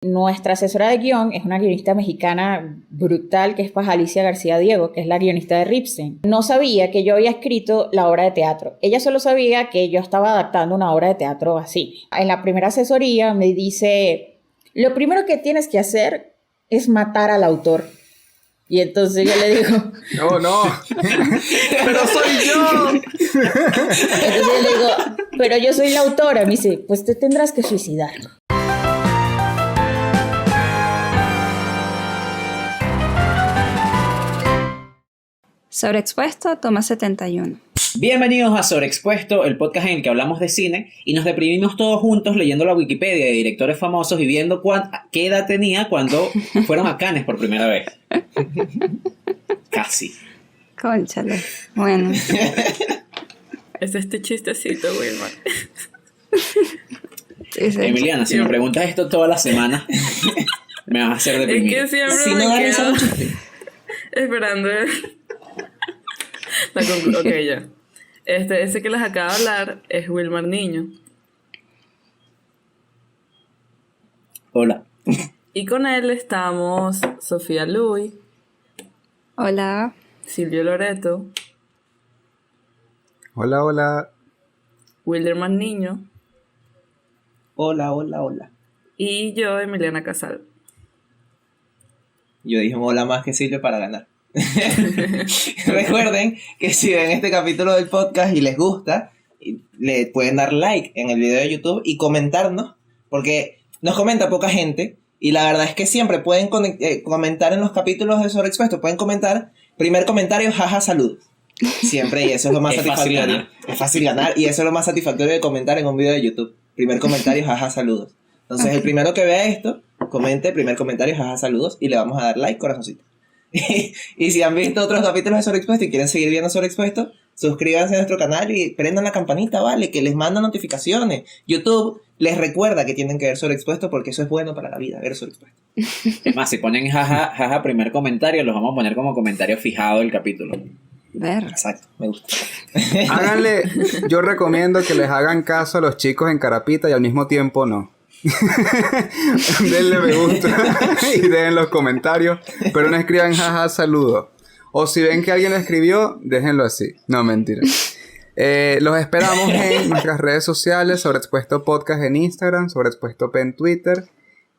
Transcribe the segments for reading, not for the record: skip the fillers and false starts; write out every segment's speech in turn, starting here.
Nuestra asesora de guión es una guionista mexicana brutal que es Alicia García Diego, que es la guionista de Ripstein. No sabía que yo había escrito la obra de teatro. Ella solo sabía que yo estaba adaptando una obra de teatro así. En la primera asesoría me dice, lo primero que tienes que hacer es matar al autor. Y entonces yo le digo, no, pero soy yo. Entonces yo le digo, pero yo soy la autora. Me dice, pues te tendrás que suicidar. Sobreexpuesto, toma 71. Bienvenidos a Sobreexpuesto, el podcast en el que hablamos de cine y nos deprimimos todos juntos leyendo la Wikipedia de directores famosos y viendo qué edad tenía cuando fueron a Cannes por primera vez. Casi. Cónchale. Bueno. Es este chistecito, Wilmar. Sí. Emiliana, si me preguntas esto toda la semana, me vas a hacer deprimir. Es que siempre si me no quedo esa mucho... esperando la conclusión. Ok, ya. Ese que les acaba de hablar es Wilmar Niño. Hola. Y con él estamos Sofía Luis. Hola. Silvio Loreto. Hola. Wilderman Niño. Hola. Y yo, Emiliana Casal. Yo dije hola más que Silvio para ganar. Recuerden que si ven este capítulo del podcast y les gusta, le pueden dar like en el video de YouTube y comentarnos, porque nos comenta poca gente y la verdad es que siempre pueden comentar en los capítulos de Sobreexpuesto, pueden comentar, primer comentario, jaja, salud. Siempre, y eso es lo más satisfactorio. Es fácil ganar y eso es lo más satisfactorio de comentar en un video de YouTube. Primer comentario, jaja, saludos. Entonces el primero que vea esto, comente primer comentario, jaja, saludos, y le vamos a dar like, corazoncito. Y si han visto otros capítulos de Sobreexpuesto y quieren seguir viendo Sobreexpuesto, suscríbanse a nuestro canal y prendan la campanita, ¿vale? Que les manda notificaciones. YouTube les recuerda que tienen que ver Sobreexpuesto porque eso es bueno para la vida, ver Sobreexpuesto. Es más, si ponen jaja primer comentario, los vamos a poner como comentario fijado del capítulo. Ver. Exacto, me gusta. Háganle, yo recomiendo que les hagan caso a los chicos en carapita y al mismo tiempo no. Denle me gusta y den los comentarios, pero no escriban jaja saludo, o si ven que alguien lo escribió, déjenlo así. No, mentira. Los esperamos en nuestras redes sociales, Sobreexpuesto Podcast en Instagram, Sobreexpuesto P en Twitter,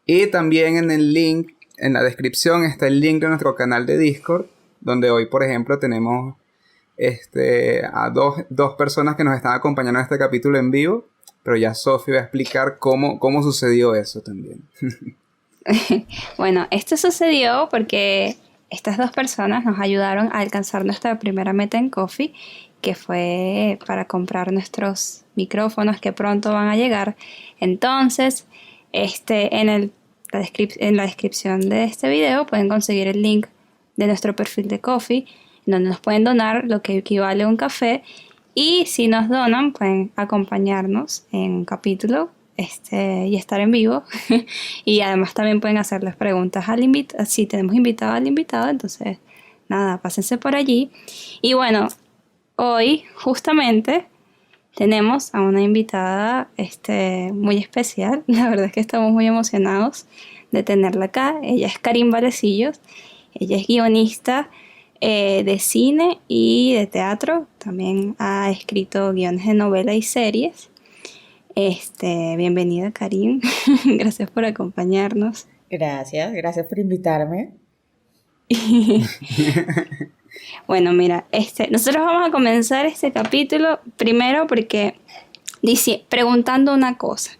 y también en el link, en la descripción está el link de nuestro canal de Discord, donde hoy por ejemplo tenemos a dos personas que nos están acompañando en este capítulo en vivo. Pero ya Sofi va a explicar cómo sucedió eso también. Bueno, esto sucedió porque estas dos personas nos ayudaron a alcanzar nuestra primera meta en Ko-fi, que fue para comprar nuestros micrófonos que pronto van a llegar. Entonces, en la descripción de este video pueden conseguir el link de nuestro perfil de Ko-fi, donde nos pueden donar lo que equivale a un café. Y si nos donan, pueden acompañarnos en un capítulo y estar en vivo. Y además también pueden hacerles preguntas al invitado. Si tenemos invitado al invitado, entonces nada, pásense por allí. Y bueno, hoy justamente tenemos a una invitada muy especial. La verdad es que estamos muy emocionados de tenerla acá. Ella es Karin Valecillos. Ella es guionista de cine y de teatro. También ha escrito guiones de novela y series. Bienvenida, Karin. Gracias por acompañarnos. Gracias por invitarme. Bueno, mira, nosotros vamos a comenzar este capítulo primero porque preguntando una cosa,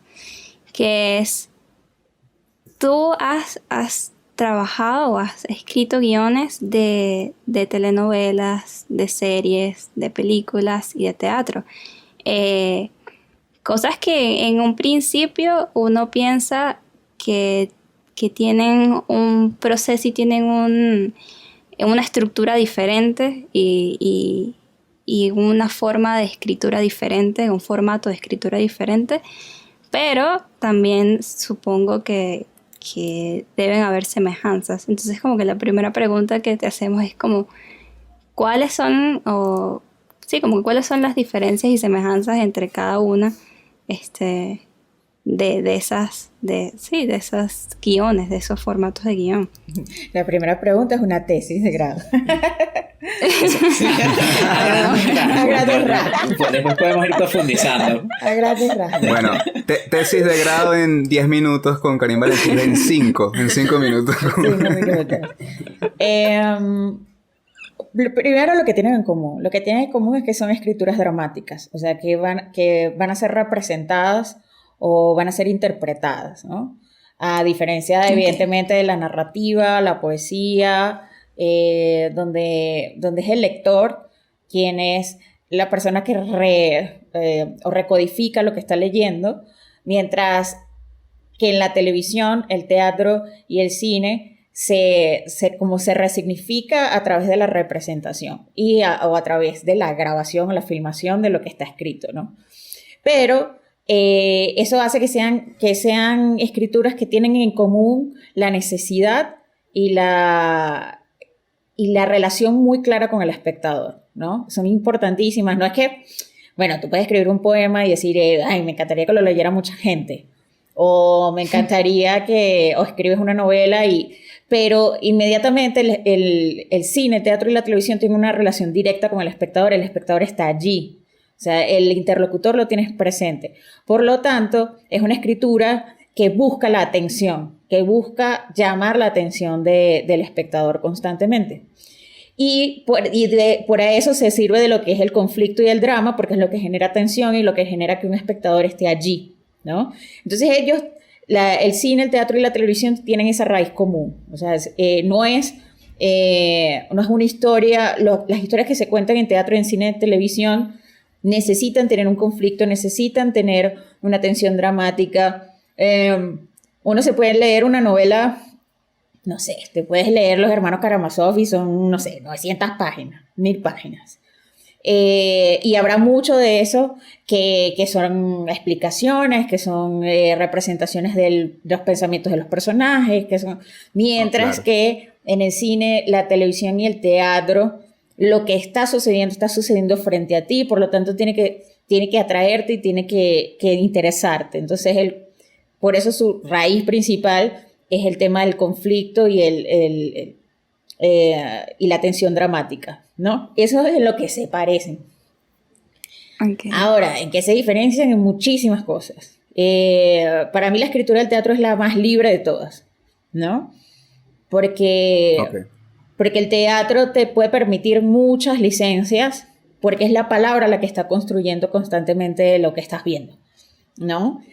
que es, ¿tú has trabajado o has escrito guiones de telenovelas, de series, de películas y de teatro? Cosas que en un principio uno piensa que tienen un proceso y tienen una estructura diferente y una forma de escritura diferente, un formato de escritura diferente, pero también supongo que deben haber semejanzas. Entonces como que la primera pregunta que te hacemos es como ¿cuáles son las diferencias y semejanzas entre cada una de esos guiones, de esos formatos de guión. La primera pregunta es una tesis de grado. A grandes rasgos. Después podemos ir profundizando. A grandes rasgos. Bueno, tesis de grado en 10 minutos con Karim Valentín en 5 minutos. 5 minutos. Primero lo que tienen en común. Lo que tienen en común es que son escrituras dramáticas, o sea, que van a ser representadas o van a ser interpretadas, ¿no? A diferencia, evidentemente, de la narrativa, la poesía, donde es el lector quien es la persona que o recodifica lo que está leyendo, mientras que en la televisión, el teatro y el cine como se resignifica a través de la representación o a través de la grabación o la filmación de lo que está escrito, ¿no? Pero eso hace que sean escrituras que tienen en común la necesidad y la relación muy clara con el espectador, ¿no? Son importantísimas. No es que, bueno, tú puedes escribir un poema y decir, ay, me encantaría que lo leyera mucha gente, o me encantaría o escribes una novela pero inmediatamente el cine, el teatro y la televisión tienen una relación directa con el espectador está allí. O sea, el interlocutor lo tienes presente. Por lo tanto, es una escritura que busca la atención, que busca llamar la atención del espectador constantemente. Y por eso se sirve de lo que es el conflicto y el drama, porque es lo que genera tensión y lo que genera que un espectador esté allí, ¿no? Entonces el cine, el teatro y la televisión tienen esa raíz común. O sea, no es una historia, las historias que se cuentan en teatro, en cine, en televisión, necesitan tener un conflicto, necesitan tener una tensión dramática. Uno se puede leer una novela, no sé, te puedes leer Los Hermanos Karamazov y son, no sé, 900 páginas, 1000 páginas. Y habrá mucho de eso que son explicaciones, que son representaciones de los pensamientos de los personajes, mientras que en el cine, la televisión y el teatro, lo que está sucediendo frente a ti, por lo tanto tiene que atraerte y tiene que interesarte. Entonces, por eso su raíz principal es el tema del conflicto y la tensión dramática, ¿no? Eso es en lo que se parecen. Okay. Ahora, ¿en qué se diferencian? En muchísimas cosas. Para mí la escritura del teatro es la más libre de todas, ¿no? Porque el teatro te puede permitir muchas licencias, porque es la palabra la que está construyendo constantemente lo que estás viendo, ¿no?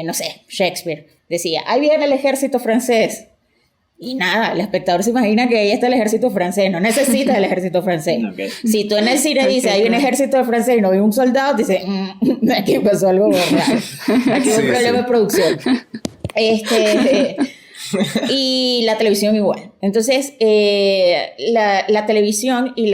No sé, Shakespeare decía, ahí viene el ejército francés. Y nada, el espectador se imagina que ahí está el ejército francés, no necesita el ejército francés. Okay. Si tú en el cine dices, hay un ejército francés y no hay un soldado, dices, aquí pasó algo raro. Aquí hay un problema de producción. Y la televisión igual. Entonces, la televisión y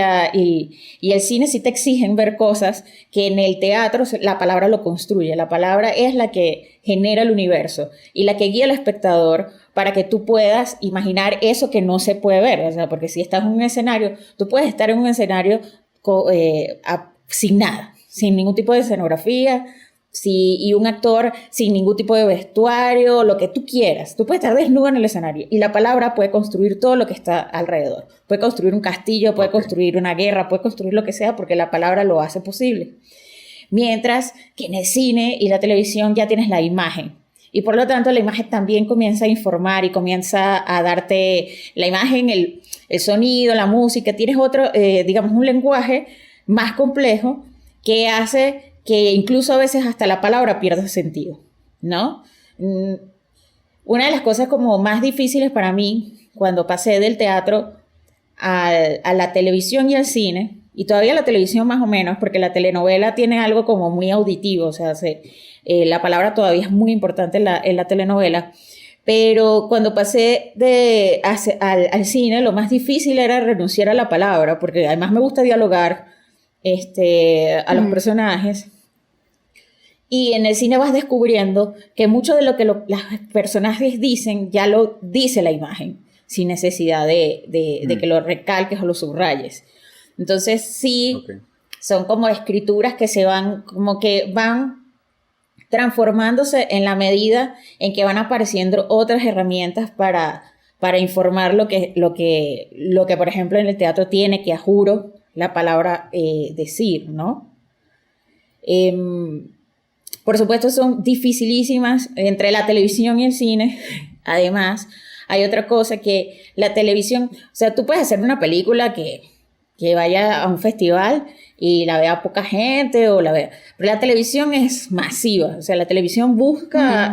el cine sí te exigen ver cosas que en el teatro la palabra lo construye. La palabra es la que genera el universo y la que guía al espectador para que tú puedas imaginar eso que no se puede ver. O sea, porque si estás en un escenario, tú puedes estar en un escenario sin nada, sin ningún tipo de escenografía, y un actor sin ningún tipo de vestuario, lo que tú quieras. Tú puedes estar desnudo en el escenario y la palabra puede construir todo lo que está alrededor. Puede construir un castillo, puede construir una guerra, puede construir lo que sea porque la palabra lo hace posible. Mientras que en el cine y la televisión ya tienes la imagen. Y por lo tanto la imagen también comienza a informar y comienza a darte la imagen, el sonido, la música. Tienes digamos, un lenguaje más complejo que hace que incluso a veces hasta la palabra pierde sentido, ¿no? Una de las cosas como más difíciles para mí cuando pasé del teatro a la televisión y al cine, y todavía la televisión más o menos, porque la telenovela tiene algo como muy auditivo, o sea, la palabra todavía es muy importante en la telenovela, pero cuando pasé al cine, lo más difícil era renunciar a la palabra, porque además me gusta dialogar a los personajes. Y en el cine vas descubriendo que mucho de lo que los personajes dicen ya lo dice la imagen, sin necesidad de que lo recalques o lo subrayes. Entonces sí, son como escrituras que van transformándose en la medida en que van apareciendo otras herramientas para informar lo que, por ejemplo, en el teatro tiene que, a juro, la palabra decir, ¿no? Por supuesto, son dificilísimas entre la televisión y el cine. Además, hay otra cosa que la televisión, o sea, tú puedes hacer una película que vaya a un festival y la vea poca gente o la vea, pero la televisión es masiva, o sea, la televisión busca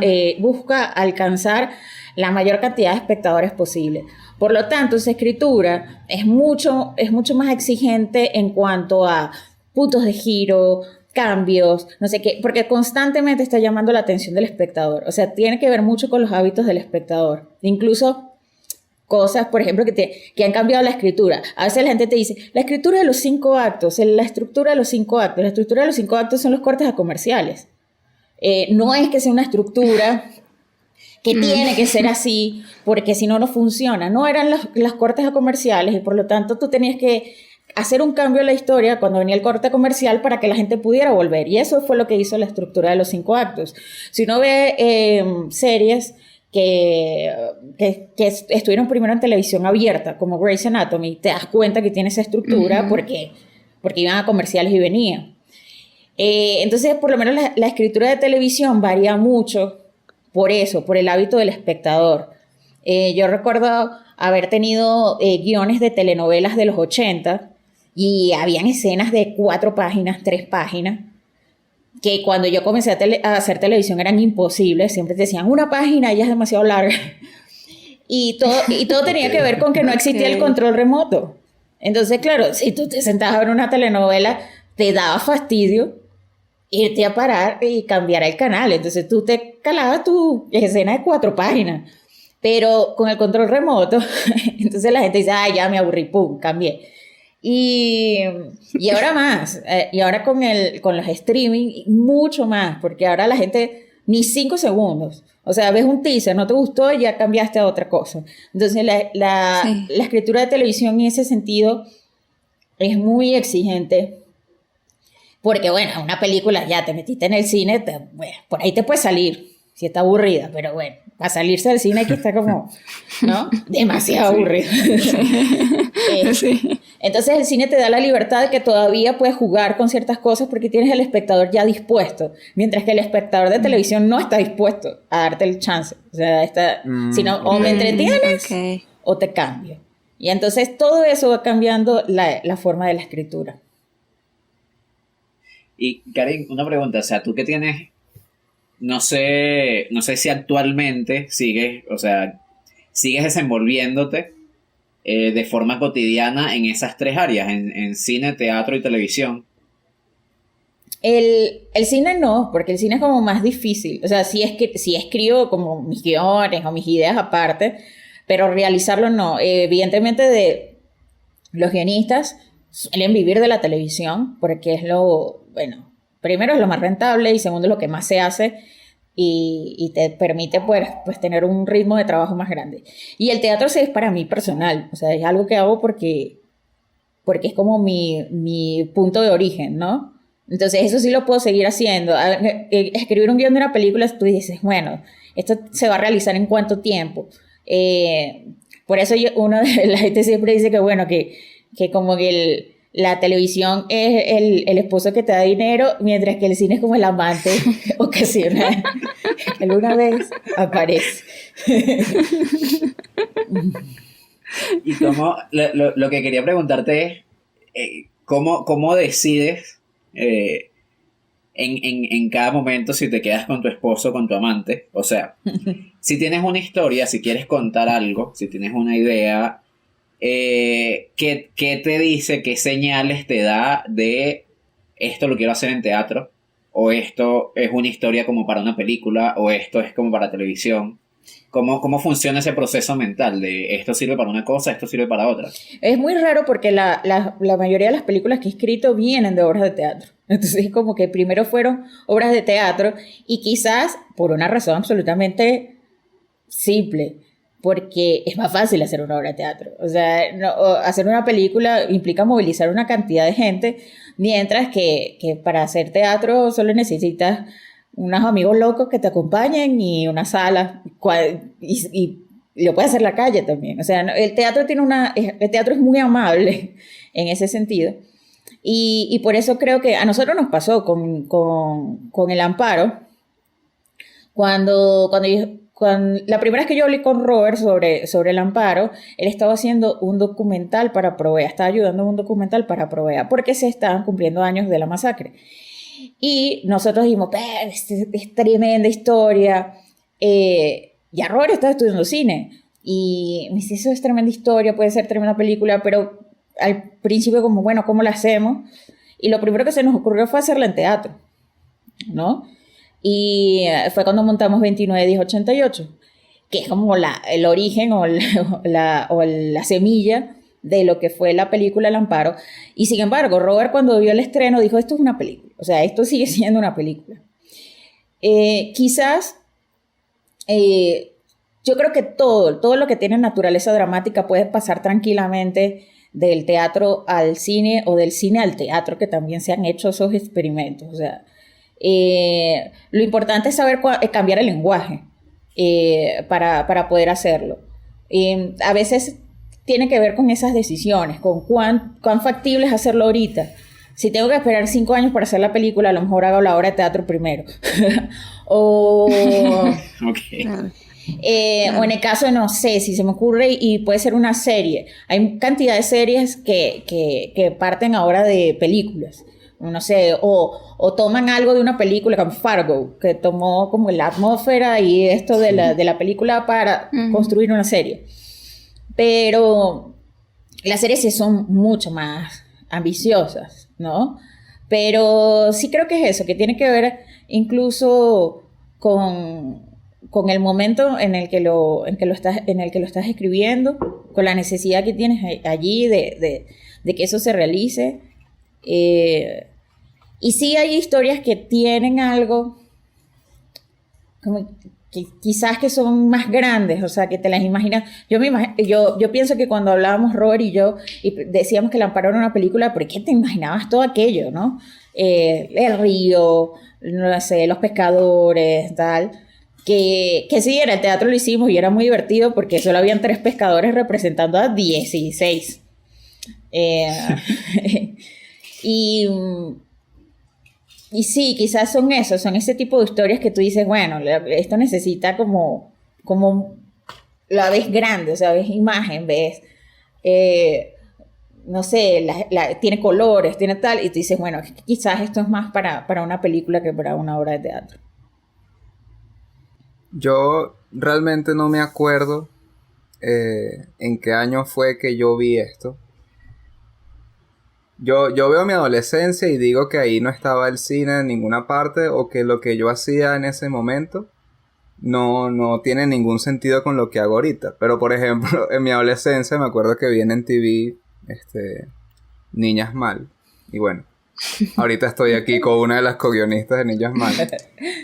alcanzar la mayor cantidad de espectadores posible. Por lo tanto, su escritura es mucho más exigente en cuanto a puntos de giro, cambios, no sé qué, porque constantemente está llamando la atención del espectador. O sea, tiene que ver mucho con los hábitos del espectador. Incluso cosas, por ejemplo, que han cambiado la escritura. A veces la gente te dice, la escritura de los 5 actos, la estructura de los 5 actos. La estructura de los 5 actos son los cortes a comerciales. No es que sea una estructura que tiene que ser así, porque si no, no funciona. No eran los cortes a comerciales y por lo tanto tú tenías que hacer un cambio en la historia cuando venía el corte comercial para que la gente pudiera volver. Y eso fue lo que hizo la estructura de los 5 actos. Si uno ve series que estuvieron primero en televisión abierta, como Grey's Anatomy, te das cuenta que tiene esa estructura porque iban a comerciales y venían. Entonces, por lo menos la escritura de televisión varía mucho por eso, por el hábito del espectador. Yo recuerdo haber tenido guiones de telenovelas de los 80 y habían escenas de 4 páginas, 3 páginas, que cuando yo comencé a hacer televisión eran imposibles. Siempre te decían, 1 página, ella es demasiado larga. Y todo tenía que ver con que no existía el control remoto. Entonces, claro, si tú te sentabas a ver una telenovela, te daba fastidio irte a parar y cambiar el canal. Entonces tú te calabas tu escena de 4 páginas. Pero con el control remoto, entonces la gente dice, ya me aburrí, pum, cambié. Y ahora más, y ahora con los streaming, mucho más, porque ahora la gente ni 5 segundos. O sea, ves un teaser, no te gustó y ya cambiaste a otra cosa. Entonces la escritura de televisión en ese sentido es muy exigente. Porque bueno, una película ya te metiste en el cine, bueno, por ahí te puede salir, si está aburrida, pero bueno, para salirse del cine hay que estar como, ¿no? Demasiado aburrido. Sí. Entonces el cine te da la libertad de que todavía puedes jugar con ciertas cosas porque tienes el espectador ya dispuesto, mientras que el espectador de televisión no está dispuesto a darte el chance. O sea, sino o me entretienes o te cambio. Y entonces todo eso va cambiando la forma de la escritura. Y Karin, una pregunta, o sea, tú que tienes, no sé si actualmente sigues desenvolviéndote de forma cotidiana en esas 3 áreas, en cine, teatro y televisión. El cine no, porque el cine es como más difícil. O sea, sí escribo como mis guiones o mis ideas aparte, pero realizarlo no. Evidentemente los guionistas suelen vivir de la televisión porque es primero es lo más rentable y segundo es lo que más se hace y te permite pues tener un ritmo de trabajo más grande. Y el teatro sí es para mí personal, o sea, es algo que hago porque es como mi punto de origen, ¿no? Entonces eso sí lo puedo seguir haciendo. Escribir un guión de una película, tú dices, bueno, esto se va a realizar en cuánto tiempo. Por eso la gente siempre dice que bueno, que como que la televisión es el esposo que te da dinero, mientras que el cine es como el amante ocasional. Él una vez aparece. Y lo que quería preguntarte es, ¿cómo decides en cada momento si te quedas con tu esposo o con tu amante? O sea, si tienes una historia, si quieres contar algo, si tienes una idea, ¿qué te dice, qué señales te da de esto lo quiero hacer en teatro? ¿O esto es una historia como para una película? ¿O esto es como para televisión? ¿Cómo funciona ese proceso mental de esto sirve para una cosa, esto sirve para otra? Es muy raro porque la mayoría de las películas que he escrito vienen de obras de teatro. Entonces como que primero fueron obras de teatro y quizás por una razón absolutamente simple, porque es más fácil hacer una obra de teatro. O sea, hacer una película implica movilizar una cantidad de gente, mientras que para hacer teatro solo necesitas unos amigos locos que te acompañen y una sala, y lo puedes hacer en la calle también. O sea, el teatro es muy amable en ese sentido. Y por eso creo que a nosotros nos pasó con el Amparo. Cuando la primera vez que yo hablé con Robert sobre el Amparo, él estaba haciendo un documental para Provea, estaba ayudando en un documental para Provea, porque se estaban cumpliendo años de la masacre. Y nosotros dijimos, es tremenda historia. Ya Robert estaba estudiando cine. Y me dice, eso es tremenda historia, puede ser tremenda película, pero al principio como, bueno, ¿cómo la hacemos? Y lo primero que se nos ocurrió fue hacerla en teatro, ¿no? Y fue cuando montamos 29-10-88, que es como el origen o la semilla de lo que fue la película El Amparo. Y sin embargo, Robert cuando vio el estreno dijo, esto es una película, o sea, esto sigue siendo una película. Quizás, yo creo que todo lo que tiene naturaleza dramática puede pasar tranquilamente del teatro al cine o del cine al teatro, que también se han hecho esos experimentos. O sea, lo importante es saber cambiar el lenguaje para poder hacerlo. A veces tiene que ver con esas decisiones, con cuán factible es hacerlo ahorita. Si tengo que esperar 5 años para hacer la película, a lo mejor hago la obra de teatro primero. O en el caso, no sé, si se me ocurre y puede ser una serie. Hay cantidad de series que parten ahora de películas. No sé, o toman algo de una película como Fargo, que tomó como la atmósfera y esto de la película para construir una serie. Pero las series sí son mucho más ambiciosas, ¿no? Pero sí creo que es eso, que tiene que ver incluso con el momento en el que lo estás escribiendo, con la necesidad que tienes allí de que eso se realice. Y sí hay historias que tienen algo como que quizás que son más grandes, o sea, que te las imaginas. Yo pienso que cuando hablábamos Robert y yo y decíamos que El Amparo era una película, ¿por qué te imaginabas todo aquello, no? El río, no sé, los pescadores, tal. Que sí, en el teatro lo hicimos y era muy divertido porque solo habían 3 pescadores representando a 16. Y sí, quizás son ese tipo de historias que tú dices, bueno, esto necesita como la ves grande, o sea, ves imagen, ves, no sé, tiene colores, tiene tal, y tú dices, bueno, quizás esto es más para una película que para una obra de teatro. Yo realmente no me acuerdo en qué año fue que yo vi esto. Yo veo mi adolescencia y digo que ahí no estaba el cine en ninguna parte, o que lo que yo hacía en ese momento no tiene ningún sentido con lo que hago ahorita. Pero por ejemplo, en mi adolescencia me acuerdo que vi en MTV Niñas Mal. Y bueno, ahorita estoy aquí con una de las co-guionistas de Niñas Mal.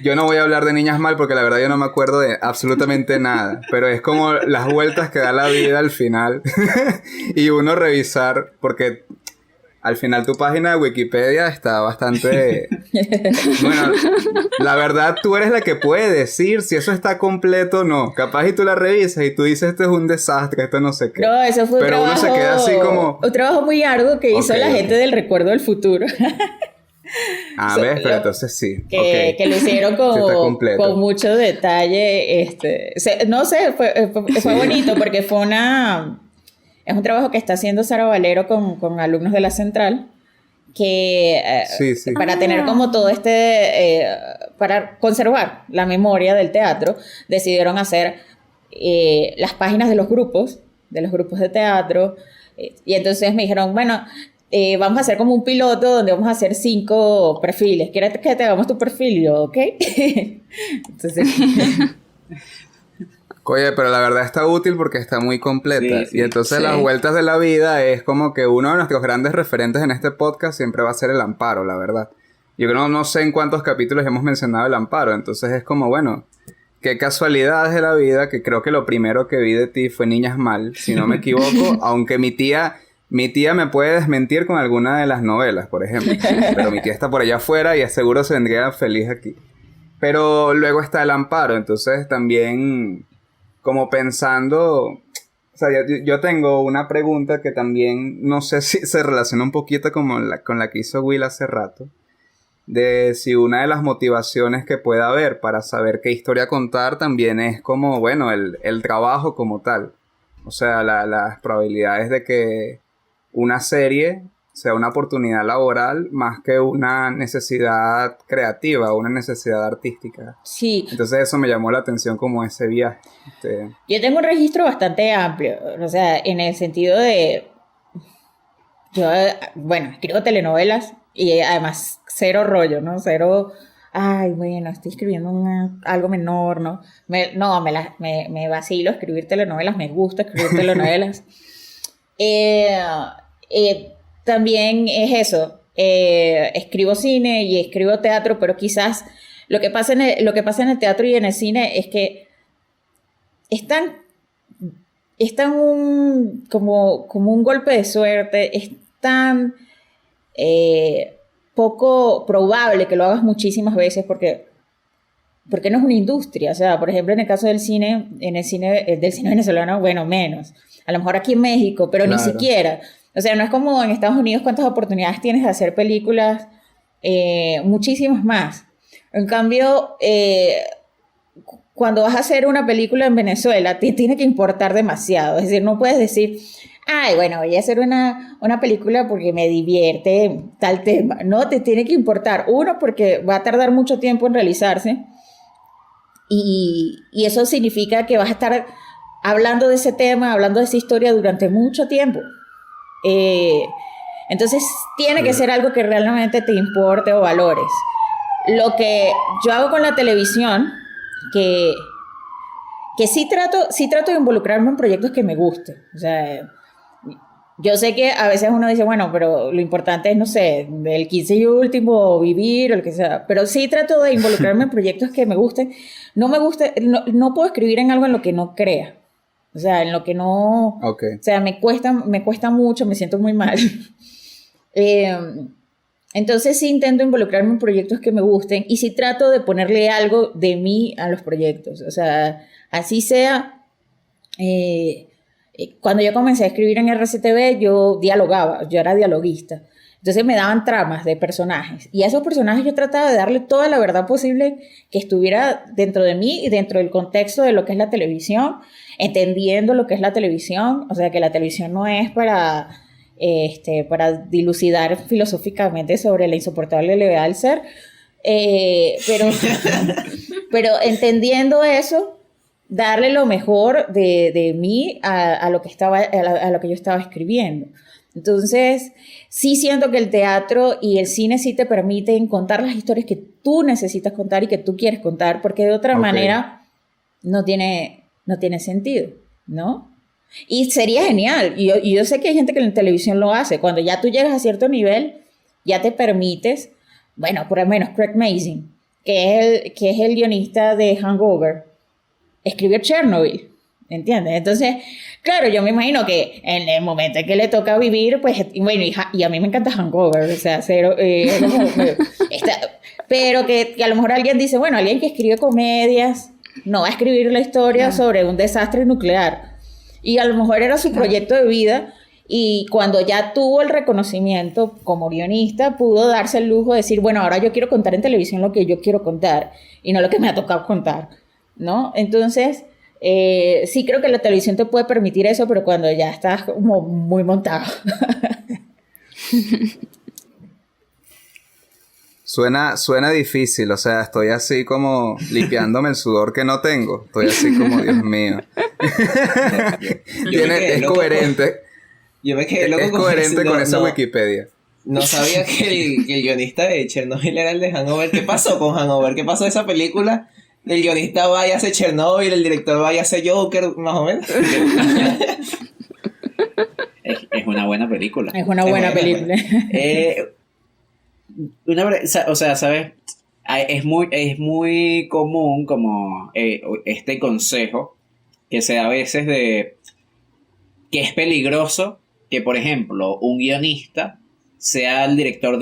Yo no voy a hablar de Niñas Mal porque la verdad yo no me acuerdo de absolutamente nada. Pero es como las vueltas que da la vida al final. Y uno revisar, porque al final tu página de Wikipedia está bastante... Bueno, la verdad tú eres la que puede decir si eso está completo o no. Capaz y tú la revisas y tú dices esto es un desastre, esto no sé qué. No, eso fue pero uno se queda así como... un trabajo muy arduo que hizo la gente del Recuerdo del Futuro. ¿Ves? Pero entonces sí. Que lo hicieron con mucho detalle. No sé, fue bonito porque es un trabajo que está haciendo Sara Valero con alumnos de la Central, que sí. para tener como todo para conservar la memoria del teatro, decidieron hacer las páginas de los grupos de teatro, y entonces me dijeron, bueno, vamos a hacer como un piloto donde vamos a hacer 5 perfiles. ¿Quieres que te hagamos tu perfil? Y yo, ¿ok? Entonces... Oye, pero la verdad está útil porque está muy completa. Sí, y entonces las vueltas de la vida es como que uno de nuestros grandes referentes en este podcast siempre va a ser El Amparo, la verdad. Yo creo no sé en cuántos capítulos hemos mencionado El Amparo. Entonces es como, bueno, qué casualidades de la vida, que creo que lo primero que vi de ti fue Niñas Mal, si no me equivoco. Aunque mi tía me puede desmentir con alguna de las novelas, por ejemplo. Pero mi tía está por allá afuera y seguro se vendría feliz aquí. Pero luego está el amparo, entonces también como pensando, o sea, yo tengo una pregunta que también no sé si se relaciona un poquito con la que hizo Will hace rato, de si una de las motivaciones que pueda haber para saber qué historia contar también es como, bueno, el trabajo como tal. O sea, las probabilidades de que una serie sea una oportunidad laboral más que una necesidad creativa o una necesidad artística. Sí, Entonces eso me llamó la atención como ese viaje. yo tengo un registro bastante amplio, o sea, en el sentido de, yo, bueno, escribo telenovelas y además cero rollo, ¿no? Cero, ay, bueno, estoy escribiendo algo menor, ¿no? Me vacilo escribir telenovelas, me gusta escribir telenovelas. Eh, También es eso, escribo cine y escribo teatro, pero quizás lo que pasa en el teatro y en el cine es que están como un golpe de suerte, es tan poco probable que lo hagas muchísimas veces porque no es una industria. O sea, por ejemplo, en el caso del cine, del cine venezolano, bueno, menos. A lo mejor aquí en México, pero Claro. ni siquiera. O sea, no es como en Estados Unidos cuántas oportunidades tienes de hacer películas, muchísimas más. En cambio, cuando vas a hacer una película en Venezuela, te tiene que importar demasiado. Es decir, no puedes decir, ay, bueno, voy a hacer una película porque me divierte tal tema. No, te tiene que importar. Uno, porque va a tardar mucho tiempo en realizarse. Y eso significa que vas a estar hablando de ese tema, hablando de esa historia durante mucho tiempo. Entonces, tiene que ser algo que realmente te importe o valores. Lo que yo hago con la televisión, que sí trato de involucrarme en proyectos que me gusten. O sea, yo sé que a veces uno dice, bueno, pero lo importante es, no sé, el 15 y último, vivir, o lo que sea. Pero sí trato de involucrarme en proyectos que me gusten. No puedo escribir en algo en lo que no crea. O sea, en lo que no... Okay. O sea, me cuesta mucho, me siento muy mal. Entonces sí intento involucrarme en proyectos que me gusten y sí trato de ponerle algo de mí a los proyectos. O sea, así sea... cuando yo comencé a escribir en RCTV, yo dialogaba, yo era dialoguista. Entonces me daban tramas de personajes. Y a esos personajes yo trataba de darle toda la verdad posible que estuviera dentro de mí y dentro del contexto de lo que es la televisión, entendiendo lo que es la televisión. O sea, que la televisión no es para dilucidar filosóficamente sobre la insoportable levedad del ser. Pero entendiendo eso, darle lo mejor de mí a lo que yo estaba escribiendo. Entonces, sí siento que el teatro y el cine sí te permiten contar las historias que tú necesitas contar y que tú quieres contar, porque de otra manera no tiene sentido, ¿no? Y sería genial. Y yo sé que hay gente que en la televisión lo hace. Cuando ya tú llegas a cierto nivel, ya te permites, bueno, por lo menos Craig Mazin, que es el guionista de Hangover, escribió Chernobyl, ¿entiendes? Entonces, claro, yo me imagino que en el momento en que le toca vivir, pues, bueno, y a mí me encanta Hangover, o sea, pero que a lo mejor alguien dice, bueno, alguien que escribe comedias no va a escribir la historia sobre un desastre nuclear, y a lo mejor era su proyecto de vida, y cuando ya tuvo el reconocimiento como guionista, pudo darse el lujo de decir, bueno, ahora yo quiero contar en televisión lo que yo quiero contar, y no lo que me ha tocado contar, ¿no? Entonces, sí creo que la televisión te puede permitir eso, pero cuando ya estás como muy montado. Suena difícil, o sea, estoy así como limpiándome el sudor que no tengo. Estoy así como, Dios mío. Es coherente. Yo me quedé loco Es coherente con esa Wikipedia. No sabía que el guionista de Chernobyl era el de Hangover. ¿Qué pasó con Hangover? ¿Qué pasó de esa película? El guionista va y hace Chernobyl, el director va y hace Joker, más o menos. Es una buena película. Es una buena película. O sea, ¿sabes? Es muy común como este consejo que se da a veces de que es peligroso que, por ejemplo, un guionista sea el director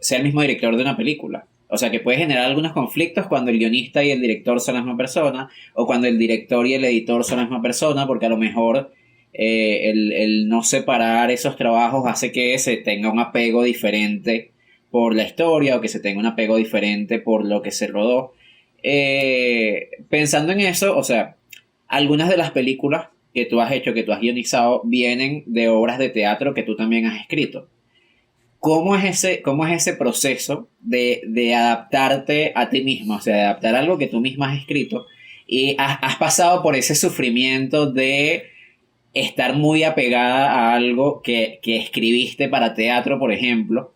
sea el mismo director de una película. O sea, que puede generar algunos conflictos cuando el guionista y el director son la misma persona, o cuando el director y el editor son la misma persona, porque a lo mejor el no separar esos trabajos hace que se tenga un apego diferente por la historia, o que se tenga un apego diferente por lo que se rodó. Pensando en eso, o sea, algunas de las películas que tú has hecho, que tú has guionizado, vienen de obras de teatro que tú también has escrito. ¿Cómo es ese proceso de adaptarte a ti mismo? O sea, de adaptar algo que tú misma has escrito, y has pasado por ese sufrimiento de estar muy apegada a algo que escribiste para teatro, por ejemplo,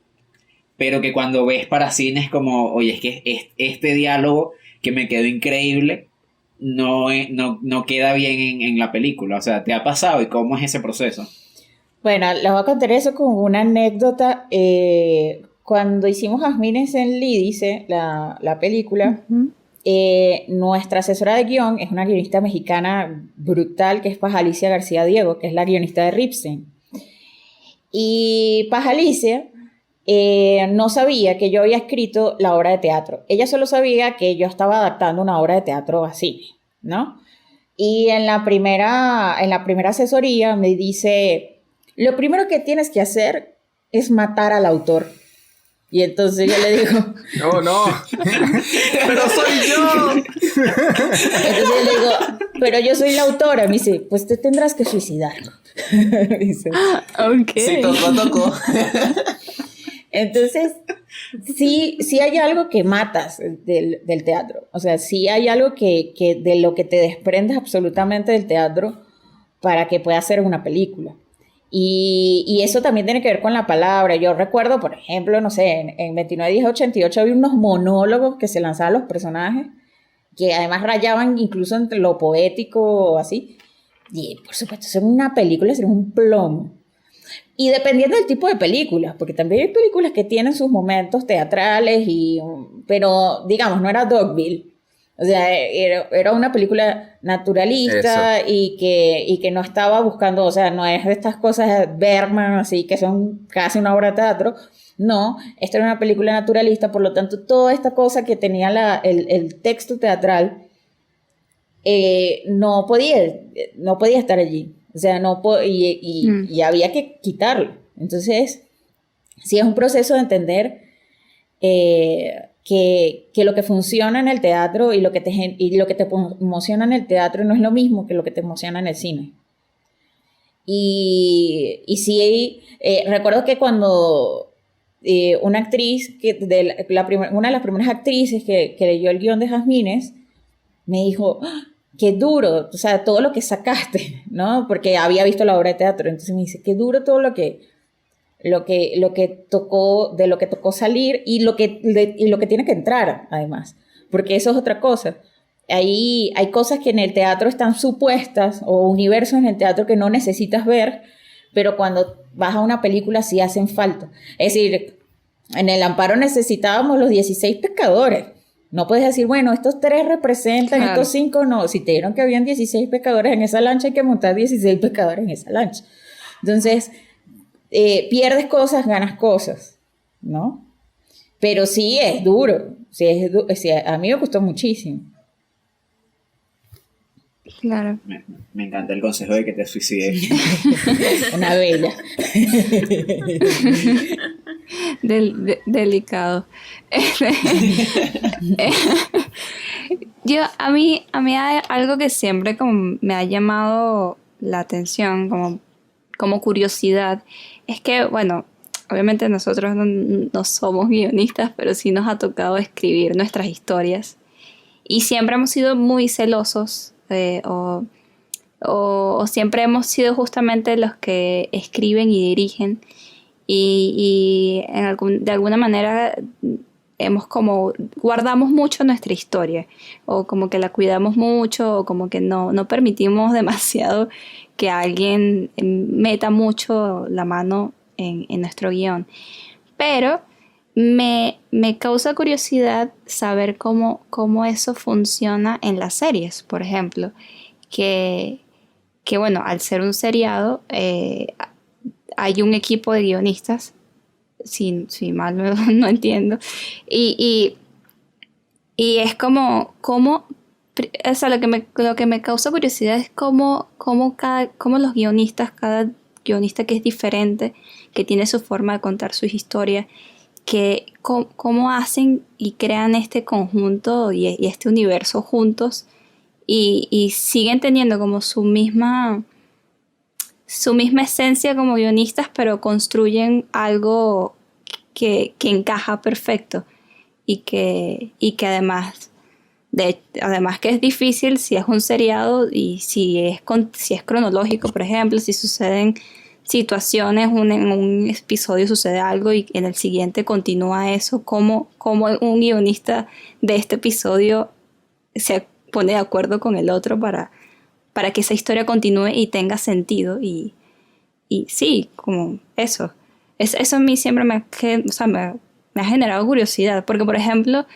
pero que cuando ves para cine es como, oye, es que este diálogo que me quedó increíble no queda bien en la película. O sea, ¿te ha pasado y cómo es ese proceso? Bueno, les voy a contar eso con una anécdota. Cuando hicimos Jazmines en Lídice, la película, nuestra asesora de guión es una guionista mexicana brutal, que es Paz Alicia García Diego, que es la guionista de Ripsen. Y Paz Alicia no sabía que yo había escrito la obra de teatro. Ella solo sabía que yo estaba adaptando una obra de teatro a cine, ¿no? Y en la primera asesoría me dice: lo primero que tienes que hacer es matar al autor. Y entonces yo le digo... No, pero soy yo. Entonces yo le digo, pero yo soy la autora. Me dice, pues te tendrás que suicidar. Dice. Ok. Sí, tocó. Entonces, sí hay algo que matas del teatro. O sea, sí hay algo que de lo que te desprendes absolutamente del teatro para que pueda ser una película. Y eso también tiene que ver con la palabra. Yo recuerdo, por ejemplo, no sé, en 29-10-88 había unos monólogos que se lanzaban los personajes, que además rayaban incluso entre lo poético o así. Y por supuesto, ser una película sería un plomo. Y dependiendo del tipo de películas, porque también hay películas que tienen sus momentos teatrales, pero digamos, no era Dogville. O sea, era una película naturalista y que no estaba buscando, o sea, no es de estas cosas Bergman, así que son casi una obra de teatro. No, esta era una película naturalista, por lo tanto, toda esta cosa que tenía el texto teatral no podía estar allí. O sea, y había que quitarlo. Entonces, sí es un proceso de entender que lo que funciona en el teatro y lo que te emociona en el teatro no es lo mismo que lo que te emociona en el cine. Y sí, recuerdo que cuando una actriz, una de las primeras actrices que leyó el guión de Jazmines, me dijo, ¡ah! Qué duro, o sea, todo lo que sacaste, ¿no? Porque había visto la obra de teatro. Entonces me dice, qué duro todo lo que tocó salir y lo que tiene que entrar, además. Porque eso es otra cosa. Hay cosas que en el teatro están supuestas, o universos en el teatro que no necesitas ver, pero cuando vas a una película sí hacen falta. Es decir, en El Amparo necesitábamos los 16 pescadores. No puedes decir, bueno, estos 3 representan, claro, estos 5 no. Si te dieron que habían 16 pescadores en esa lancha, hay que montar 16 pescadores en esa lancha. Entonces, pierdes cosas, ganas cosas, ¿no? Pero sí es duro. Sí, a mí me costó muchísimo. Claro. Me encanta el consejo de que te suicides. Una bella. Delicado. A mí hay algo que siempre como me ha llamado la atención, como curiosidad, es que, bueno, obviamente nosotros no somos guionistas, pero sí nos ha tocado escribir nuestras historias y siempre hemos sido muy celosos, o siempre hemos sido justamente los que escriben y dirigen, y de alguna manera guardamos mucho nuestra historia, o como que la cuidamos mucho, o como que no permitimos demasiado que alguien meta mucho la mano en nuestro guión. Pero me causa curiosidad saber cómo eso funciona en las series, por ejemplo, que bueno, al ser un seriado, hay un equipo de guionistas, si mal no entiendo, y Y es como, o sea, lo que me causa curiosidad es cómo los guionistas, cada guionista que es diferente, que tiene su forma de contar sus historias, que cómo hacen y crean este conjunto y este universo juntos y siguen teniendo como su misma esencia como guionistas, pero construyen algo que encaja perfecto y que además que es difícil si es un seriado y si es cronológico, por ejemplo, si suceden situaciones, en un episodio sucede algo y en el siguiente continúa eso, como un guionista de este episodio se pone de acuerdo con el otro para que esa historia continúe y tenga sentido y sí, como eso. Eso a mí siempre me ha generado curiosidad, porque por ejemplo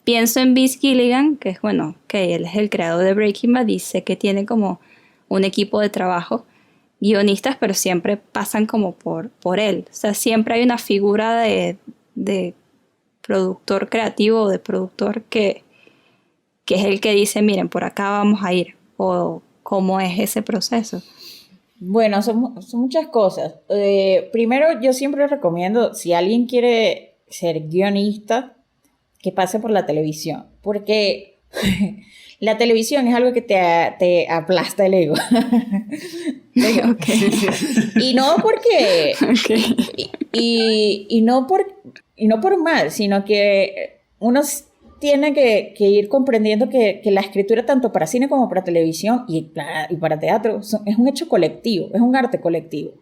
pienso en Vince Gilligan, que es que él es el creador de Breaking Bad, dice que tiene como un equipo de trabajo, guionistas, pero siempre pasan como por él. O sea, siempre hay una figura de productor creativo o de productor que es el que dice, miren, por acá vamos a ir, o cómo es ese proceso. Bueno, son muchas cosas. Primero, yo siempre recomiendo, si alguien quiere ser guionista, que pase por la televisión, porque la televisión es algo que te aplasta el ego. Okay. Y no porque Okay. y no por mal, sino que uno tiene que ir comprendiendo que la escritura tanto para cine como para televisión y para teatro es un hecho colectivo, es un arte colectivo.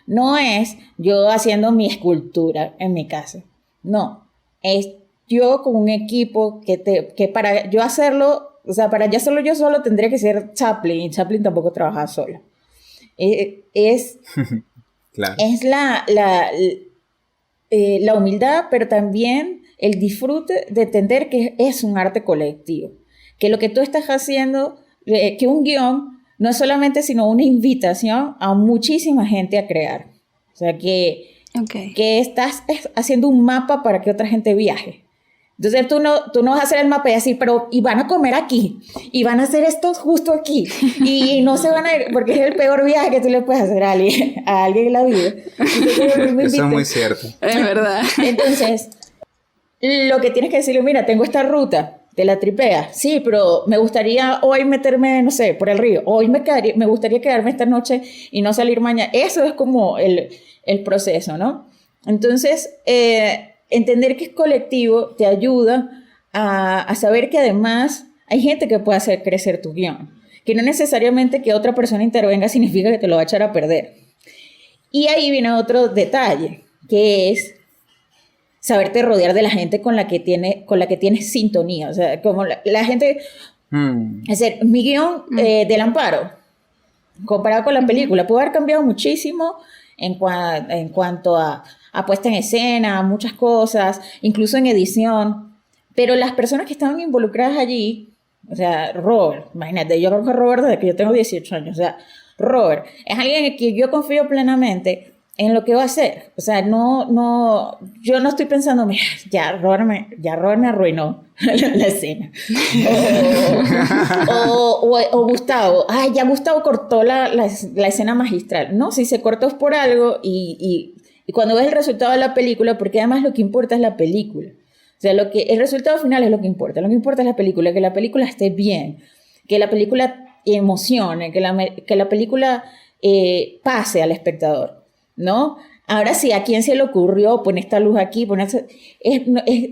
No es yo haciendo mi escultura en mi casa, no, es yo con un equipo que para yo hacerlo, o sea, para yo hacerlo yo solo tendría que ser Chaplin, y Chaplin tampoco trabajaba solo. Claro. Es la humildad, pero también el disfrute de entender que es un arte colectivo, que lo que tú estás haciendo, que un guión no es solamente sino una invitación a muchísima gente a crear, o sea que estás haciendo un mapa para que otra gente viaje. Entonces tú no vas a hacer el mapa y decir, pero y van a comer aquí, y van a hacer esto justo aquí, y no se van a ir, porque es el peor viaje que tú le puedes hacer a alguien en la vida. Entonces, eso es muy cierto. Es verdad. Entonces, lo que tienes que decirle, mira, tengo esta ruta, te la tripeas, sí, pero me gustaría hoy meterme, no sé, por el río, hoy me gustaría quedarme esta noche y no salir mañana. Eso es como el proceso, ¿no? Entonces, entender que es colectivo te ayuda a saber que además hay gente que puede hacer crecer tu guión, que no necesariamente que otra persona intervenga significa que te lo va a echar a perder. Y ahí viene otro detalle, que es saberte rodear de la gente con la que tienes sintonía. O sea, como la gente... Es decir, mi guión del Amparo, comparado con la película, puede haber cambiado muchísimo en cuanto a puesta en escena, muchas cosas, incluso en edición, pero las personas que estaban involucradas allí, o sea, Robert, imagínate, yo conozco a Robert desde que yo tengo 18 años, o sea, Robert es alguien en quien yo confío plenamente en lo que va a hacer, o sea, yo no estoy pensando, mira, ya Robert me arruinó la escena, o Gustavo, ya Gustavo cortó la escena magistral, no, si se cortó es por algo y cuando ves el resultado de la película, porque además lo que importa es la película. O sea, el resultado final es lo que importa. Lo que importa es la película, que la película esté bien, que la película emocione, que la película pase al espectador, ¿no? Ahora sí, ¿a quién se le ocurrió poner esta luz aquí? Es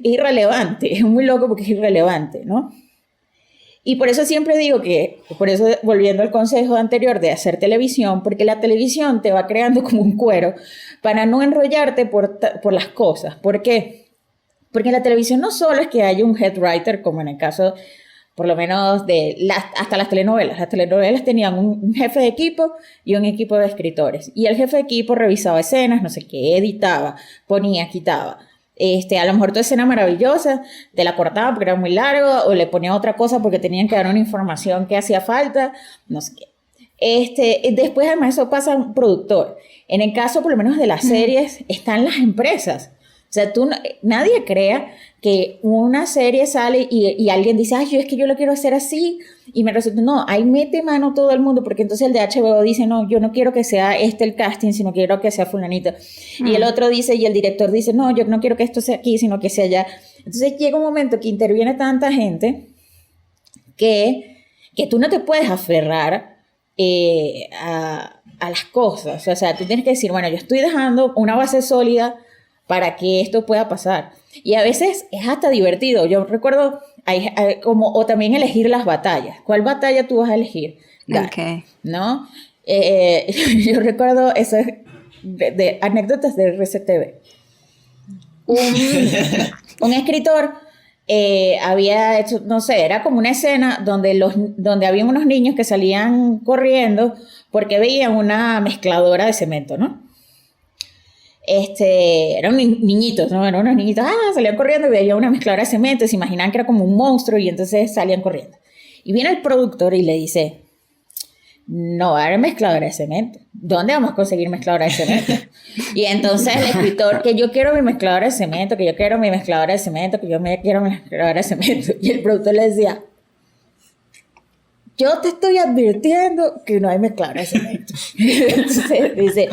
irrelevante, es muy loco porque es irrelevante, ¿no? Y por eso siempre digo por eso volviendo al consejo anterior de hacer televisión, porque la televisión te va creando como un cuero para no enrollarte por las cosas. ¿Por qué? Porque en la televisión no solo es que haya un head writer, como en el caso, por lo menos, hasta las telenovelas. Las telenovelas tenían un jefe de equipo y un equipo de escritores. Y el jefe de equipo revisaba escenas, no sé qué, editaba, ponía, quitaba. A lo mejor tu escena maravillosa te la cortaba porque era muy largo o le ponía otra cosa porque tenían que dar una información que hacía falta, no sé qué. Después además eso pasa a un productor. En el caso por lo menos de las series están las empresas. O sea, nadie crea que una serie sale y alguien dice, ay, es que yo lo quiero hacer así, y me resulta, no, ahí mete mano todo el mundo, porque entonces el de HBO dice, no, yo no quiero que sea el casting, sino quiero que sea fulanito. Y el otro dice, y el director dice, no, yo no quiero que esto sea aquí, sino que sea allá. Entonces llega un momento que interviene tanta gente que tú no te puedes aferrar a las cosas. O sea, tú tienes que decir, bueno, yo estoy dejando una base sólida para que esto pueda pasar. Y a veces es hasta divertido. Yo recuerdo, o también elegir las batallas. ¿Cuál batalla tú vas a elegir? Ok. ¿No? Yo recuerdo eso de anécdotas de RCTV. Un escritor había hecho, no sé, era como una escena donde había unos niños que salían corriendo porque veían una mezcladora de cemento, ¿no? Eran niñitos, ¿no? Eran unos niñitos, salían corriendo y veían una mezcladora de cemento, se imaginaban que era como un monstruo y entonces salían corriendo. Y viene el productor y le dice, no va a haber mezcladora de cemento. ¿Dónde vamos a conseguir mezcladora de cemento? Y entonces el escritor, que yo quiero mi mezcladora de cemento, que yo quiero mi mezcladora de cemento, que yo quiero mi mezcladora de cemento. Y el productor le decía, yo te estoy advirtiendo que no hay mezcladora de cemento. Entonces dice,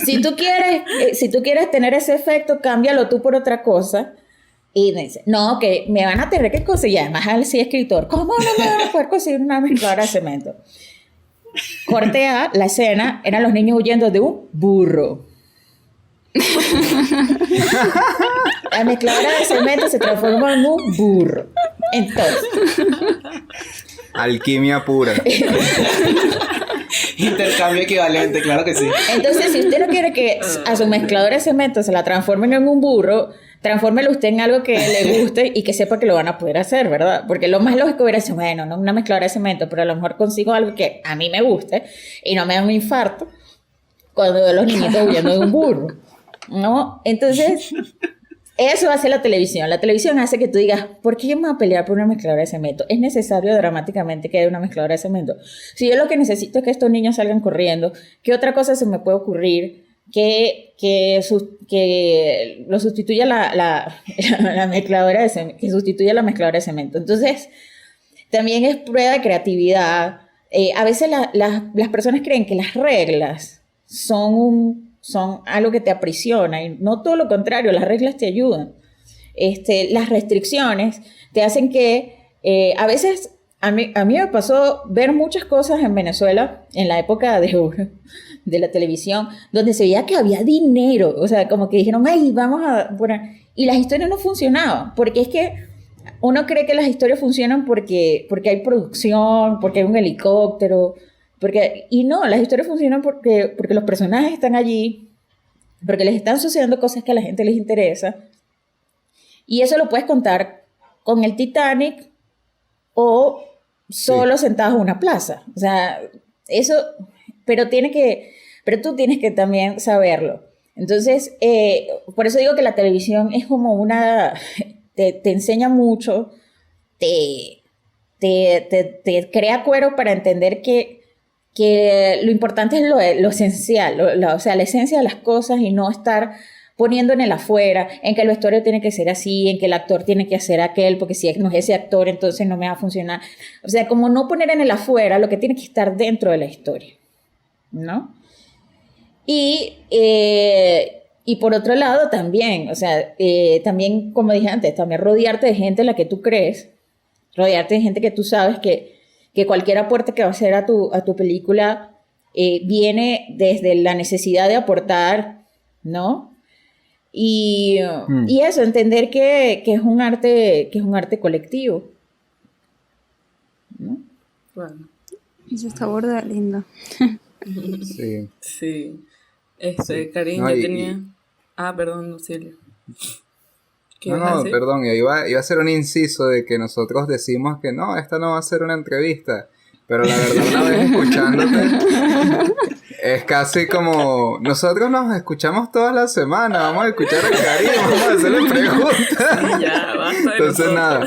si tú quieres tener ese efecto, cámbialo tú por otra cosa. Y me dice, no, que me van a tener que conseguir. Además, al sí escritor, ¿cómo no me van a poder conseguir una mezcladora de cemento? Corte A, la escena, eran los niños huyendo de un burro. La mezcladora de cemento se transformó en un burro. Entonces, alquimia pura. Intercambio equivalente, claro que sí. Entonces, si usted no quiere que a su mezcladora de cemento se la transformen en un burro, transfórmelo usted en algo que le guste y que sepa que lo van a poder hacer, ¿verdad? Porque lo más lógico hubiera sido, bueno, no una mezcladora de cemento, pero a lo mejor consigo algo que a mí me guste y no me da un infarto cuando veo a los niñitos huyendo de un burro, ¿no? Entonces, eso hace la televisión. La televisión hace que tú digas, ¿por qué vamos a pelear por una mezcladora de cemento? ¿Es necesario dramáticamente que haya una mezcladora de cemento? Si yo lo que necesito es que estos niños salgan corriendo, ¿qué otra cosa se me puede ocurrir que lo sustituya la mezcladora de cemento, que sustituya la mezcladora de cemento? Entonces, también es prueba de creatividad. A veces las personas creen que las reglas son algo que te aprisiona y no todo lo contrario, las reglas te ayudan. Las restricciones te hacen que a veces, a mí me pasó ver muchas cosas en Venezuela en la época de la televisión, donde se veía que había dinero, o sea, como que dijeron, ay, vamos a poner, y las historias no funcionaban, porque es que uno cree que las historias funcionan porque hay producción, porque hay un helicóptero, y no, las historias funcionan porque los personajes están allí, porque les están sucediendo cosas que a la gente les interesa, y eso lo puedes contar con el Titanic o solo sentados en una plaza. O sea, eso, pero tú tienes que también saberlo. Entonces, por eso digo que la televisión es como te enseña mucho, te crea cuero para entender que lo importante es lo esencial, o sea, la esencia de las cosas y no estar poniendo en el afuera, en que el vestuario tiene que ser así, en que el actor tiene que hacer aquel, porque si no es ese actor, entonces no me va a funcionar. O sea, como no poner en el afuera lo que tiene que estar dentro de la historia, ¿no? Y por otro lado también, o sea, también, como dije antes, también rodearte de gente en la que tú crees, rodearte de gente que tú sabes que cualquier aporte que va a hacer a tu película viene desde la necesidad de aportar, ¿no? Y eso, entender que es un arte colectivo, ¿no? Bueno. Eso está burda lindo. Sí. Sí. Karim, No, yo tenía... perdón, Silvia. ¿Qué ibas a decir? Perdón, iba a hacer un inciso de que nosotros decimos que no, esta no va a ser una entrevista, pero la verdad una vez escuchándote es casi como nosotros nos escuchamos todas las semanas, vamos a escuchar a Karim, vamos a hacerle preguntas. Sí, ya, basta de Entonces nosotros. nada.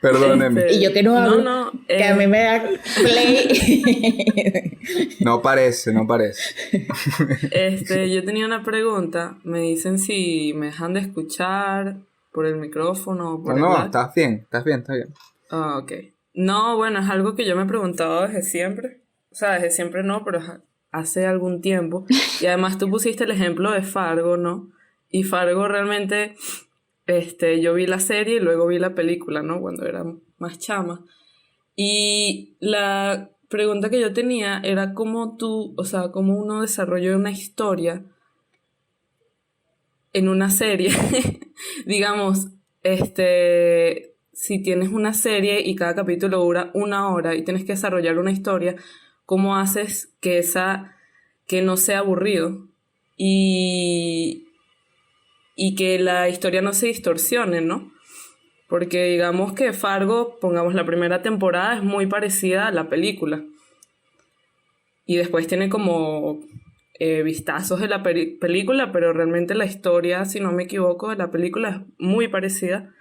Perdónenme. Y yo que no hablo, No, que a mí me da play. No parece. Yo tenía una pregunta. Me dicen si me dejan de escuchar por el micrófono o por el No, lag. estás bien. Ah, ok. No, bueno, es algo que yo me he preguntado desde siempre. O sea, desde siempre no, pero hace algún tiempo. Y además tú pusiste el ejemplo de Fargo, ¿no? Y Fargo realmente, yo vi la serie y luego vi la película, ¿no? Cuando era más chama. Y la pregunta que yo tenía era cómo cómo uno desarrolla una historia en una serie. Digamos, si tienes una serie y cada capítulo dura 1 hora y tienes que desarrollar una historia, ¿cómo haces que no sea aburrido? Y que la historia no se distorsione, ¿no? Porque digamos que Fargo, pongamos la primera temporada, es muy parecida a la película. Y después tiene como vistazos de la película, pero realmente la historia, si no me equivoco, de la película es muy parecida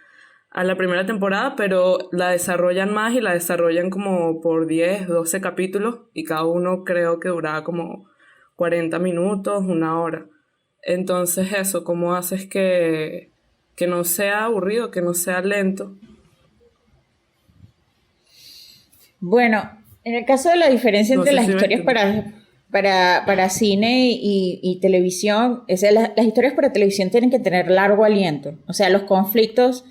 a la primera temporada, pero la desarrollan más y la desarrollan como por 10, 12 capítulos y cada uno creo que duraba como 40 minutos, 1 hora. Entonces eso, ¿cómo haces que no sea aburrido, que no sea lento? Bueno, en el caso de la diferencia No entre sé las si me historias entiendes. para cine y televisión, las historias para televisión tienen que tener largo aliento. O sea, los conflictos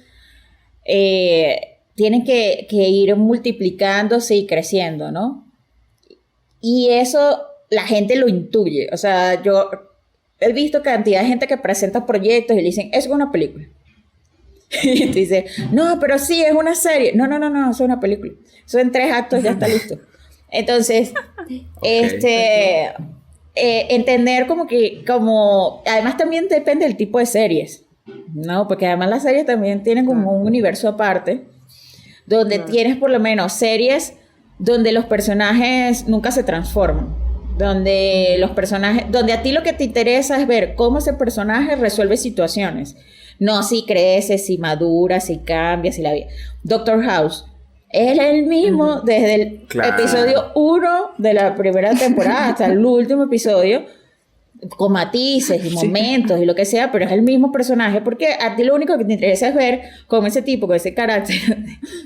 tienen que ir multiplicándose y creciendo, ¿no? Y eso la gente lo intuye. O sea, yo he visto cantidad de gente que presenta proyectos y le dicen, es una película. Y tú dices, no, pero sí, es una serie. No, eso es una película. Eso en 3 actos ya está listo. Entonces, entender además también depende del tipo de series, ¿no? Porque además las series también tienen como un universo aparte, donde tienes por lo menos series donde los personajes nunca se transforman, donde a ti lo que te interesa es ver cómo ese personaje resuelve situaciones, no si crece, si madura, si cambia, si la vida. Doctor House es el mismo desde el episodio 1 de la primera temporada hasta el último episodio, con matices y momentos y lo que sea, pero es el mismo personaje, porque a ti lo único que te interesa es ver cómo ese tipo, con ese carácter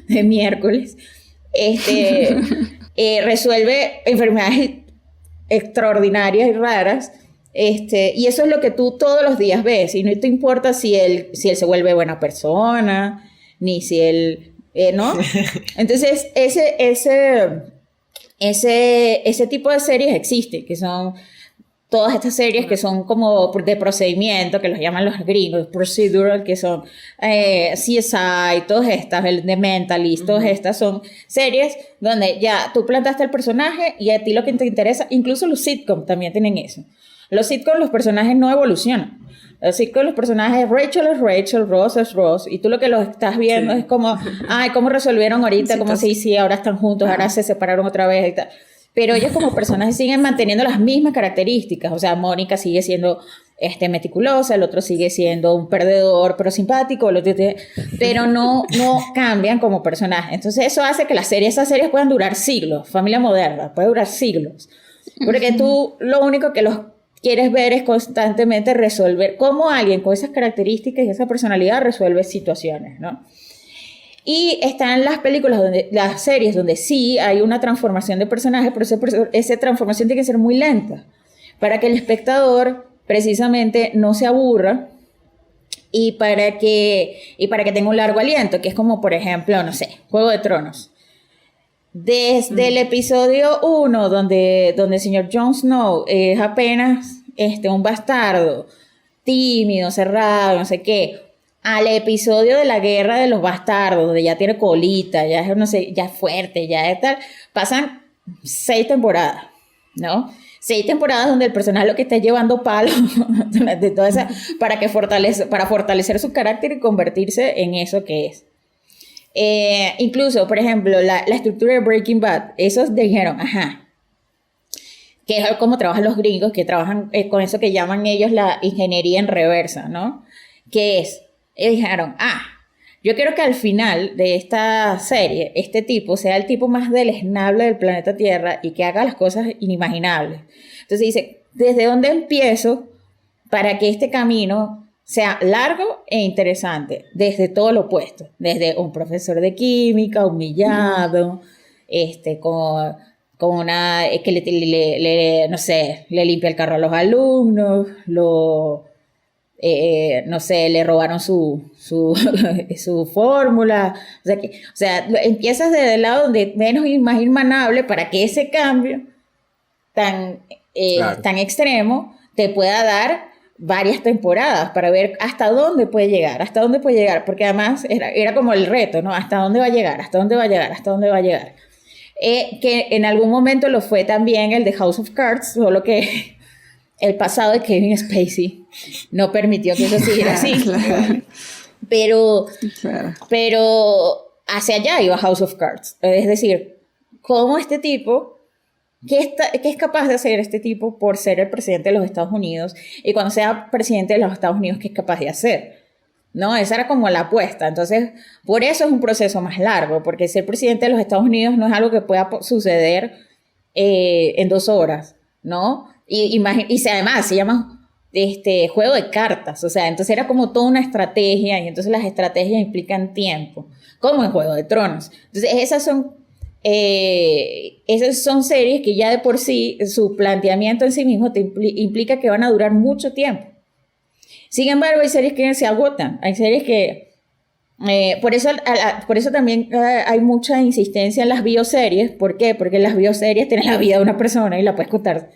de miércoles, resuelve enfermedades extraordinarias y raras, y eso es lo que tú todos los días ves, y no te importa si él se vuelve buena persona, ni si él, ¿no? Entonces, ese tipo de series existe, que son todas estas series que son como de procedimiento, que los llaman los gringos, procedural, que son CSI, todas estas, el The Mentalist, todas estas son series donde ya tú plantaste el personaje y a ti lo que te interesa, incluso los sitcoms también tienen eso. Los sitcoms, los personajes no evolucionan. Los sitcoms, los personajes, Rachel es Rachel, Ross es Ross, y tú lo que los estás viendo es como, ay, cómo resolvieron ahorita, como sí, ahora están juntos, ahora se separaron otra vez y tal. Pero ellos como personajes siguen manteniendo las mismas características. O sea, Mónica sigue siendo meticulosa, el otro sigue siendo un perdedor pero simpático, pero no cambian como personajes. Entonces eso hace que esas series puedan durar siglos. Familia Moderna puede durar siglos. Porque tú lo único que los quieres ver es constantemente resolver cómo alguien con esas características y esa personalidad resuelve situaciones, ¿no? Y están las películas, las series donde sí hay una transformación de personajes, pero esa transformación tiene que ser muy lenta para que el espectador precisamente no se aburra y para que tenga un largo aliento, que es como, por ejemplo, no sé, Juego de Tronos. Desde el episodio 1, donde el señor Jon Snow es apenas un bastardo, tímido, cerrado, no sé qué, al episodio de la guerra de los bastardos, donde ya tiene colita, ya es, no sé, ya es fuerte, ya es tal, pasan 6 temporadas, ¿no? 6 temporadas donde el personaje lo que está llevando palo de toda esa, para fortalecer su carácter y convertirse en eso que es. Incluso, por ejemplo, la estructura de Breaking Bad, esos dijeron, que es como trabajan los gringos, que trabajan con eso que llaman ellos la ingeniería en reversa, ¿no? Que es, ellos dijeron, Yo quiero que al final de esta serie, este tipo sea el tipo más deleznable del planeta Tierra y que haga las cosas inimaginables. Entonces dice, ¿desde dónde empiezo para que este camino sea largo e interesante? Desde todo lo opuesto. Desde un profesor de química humillado, con una que no sé, le limpia el carro a los alumnos, no sé, le robaron su fórmula. O sea, empiezas desde el lado donde menos imaginable para que ese cambio tan extremo te pueda dar varias temporadas para ver hasta dónde puede llegar, porque además era como el reto, ¿no? ¿Hasta dónde va a llegar? ¿Hasta dónde va a llegar? ¿Hasta dónde va a llegar? Que en algún momento lo fue también el de House of Cards, solo que el pasado de Kevin Spacey no permitió que eso siguiera así. Claro. Pero hacia allá iba House of Cards. Es decir, cómo este tipo, ¿qué es capaz de hacer este tipo por ser el presidente de los Estados Unidos? Y cuando sea presidente de los Estados Unidos, ¿qué es capaz de hacer? ¿No? Esa era como la apuesta. Entonces, por eso es un proceso más largo, porque ser presidente de los Estados Unidos no es algo que pueda suceder en 2 horas, ¿no? Y además se llama juego de cartas, o sea, entonces era como toda una estrategia, y entonces las estrategias implican tiempo, como en Juego de Tronos. Entonces, esas son series que ya de por sí, su planteamiento en sí mismo implica que van a durar mucho tiempo. Sin embargo, hay series que se agotan, hay series que... por eso también hay mucha insistencia en las bioseries. ¿Por qué? Porque las bioseries tienen la vida de una persona y la puedes contar,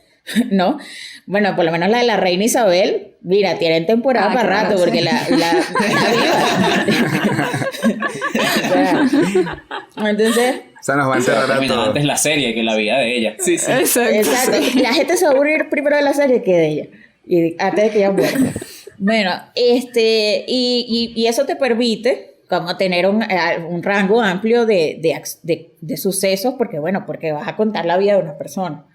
¿no? Bueno, por lo menos la de la reina Isabel, mira, tienen temporada para claro, rato, sí. porque la vida. Entonces... O sea, nos va a enterrar a Terminaba todos. antes la serie que la vida de ella. Sí, sí. Exacto. La gente se va a aburrir primero de la serie que de ella. Y antes de que ella muera. Bueno, y eso te permite como tener un rango amplio de sucesos, porque vas a contar la vida de una persona.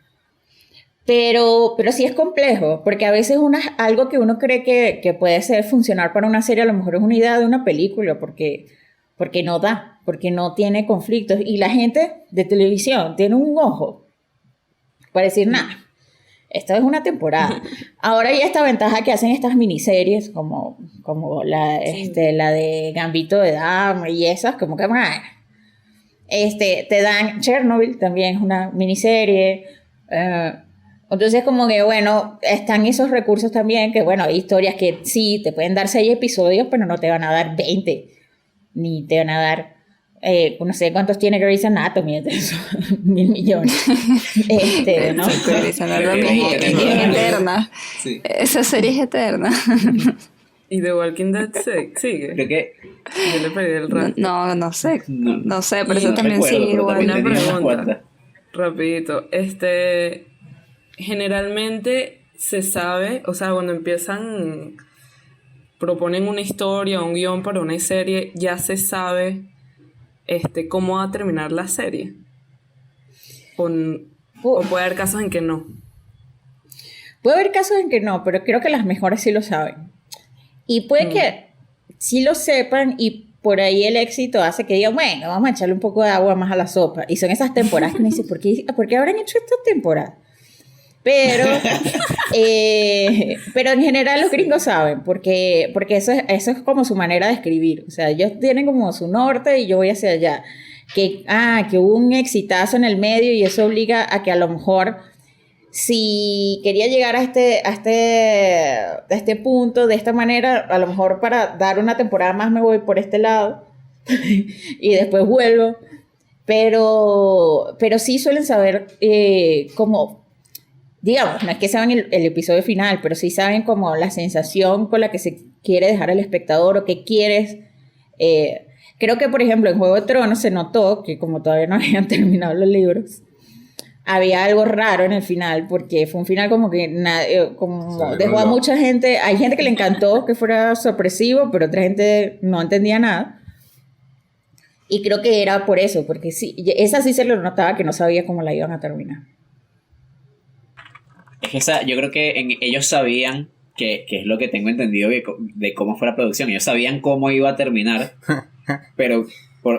Pero sí es complejo, porque a veces algo que uno cree que puede funcionar para una serie, a lo mejor es una idea de una película, porque no da, porque no tiene conflictos. Y la gente de televisión tiene un ojo para decir, nada, esto es una temporada. Ahora hay esta ventaja que hacen estas miniseries, como la de Gambito de Dama y esas, como que te dan Chernobyl, también es una miniserie. Entonces, como que, bueno, están esos recursos también, que, bueno, hay historias que sí, te pueden dar 6 episodios, pero no te van a dar 20, ni te van a dar, no sé cuántos tiene Grey's Anatomy, 1.000 millones. ¿No? Grey's Anatomy es eterna. Sí. Esa serie es eterna. ¿Y The Walking Dead sigue? Creo que... Yo le perdí el rato. No sé, pero Y eso no también recuerdo, sigue pero igual. también Una tenía unas pregunta. cuantas. Rapidito. Generalmente se sabe, o sea, cuando proponen una historia, un guión para una serie, ya se sabe cómo va a terminar la serie. O puede haber casos en que no. Puede haber casos en que no, pero creo que las mejores sí lo saben. Y puede que sí lo sepan y por ahí el éxito hace que digan, bueno, vamos a echarle un poco de agua más a la sopa. Y son esas temporadas que uno dice, ¿por qué habrán hecho esta temporada? Pero en general los gringos saben, porque eso es como su manera de escribir. O sea, ellos tienen como su norte y yo voy hacia allá. Que hubo un exitazo en el medio y eso obliga a que a lo mejor, si quería llegar a este punto de esta manera, a lo mejor para dar una temporada más me voy por este lado y después vuelvo. Pero sí suelen saber cómo... Digamos, no es que saben el episodio final, pero sí saben como la sensación con la que se quiere dejar al espectador o qué quieres. Creo que, por ejemplo, en Juego de Tronos se notó que como todavía no habían terminado los libros, había algo raro en el final, porque fue un final como que dejó a mucha gente. Hay gente que le encantó que fuera sorpresivo, pero otra gente no entendía nada. Y creo que era por eso, porque sí, esa sí se lo notaba que no sabía cómo la iban a terminar. Es que yo creo que ellos sabían, que es lo que tengo entendido de cómo fue la producción, ellos sabían cómo iba a terminar, pero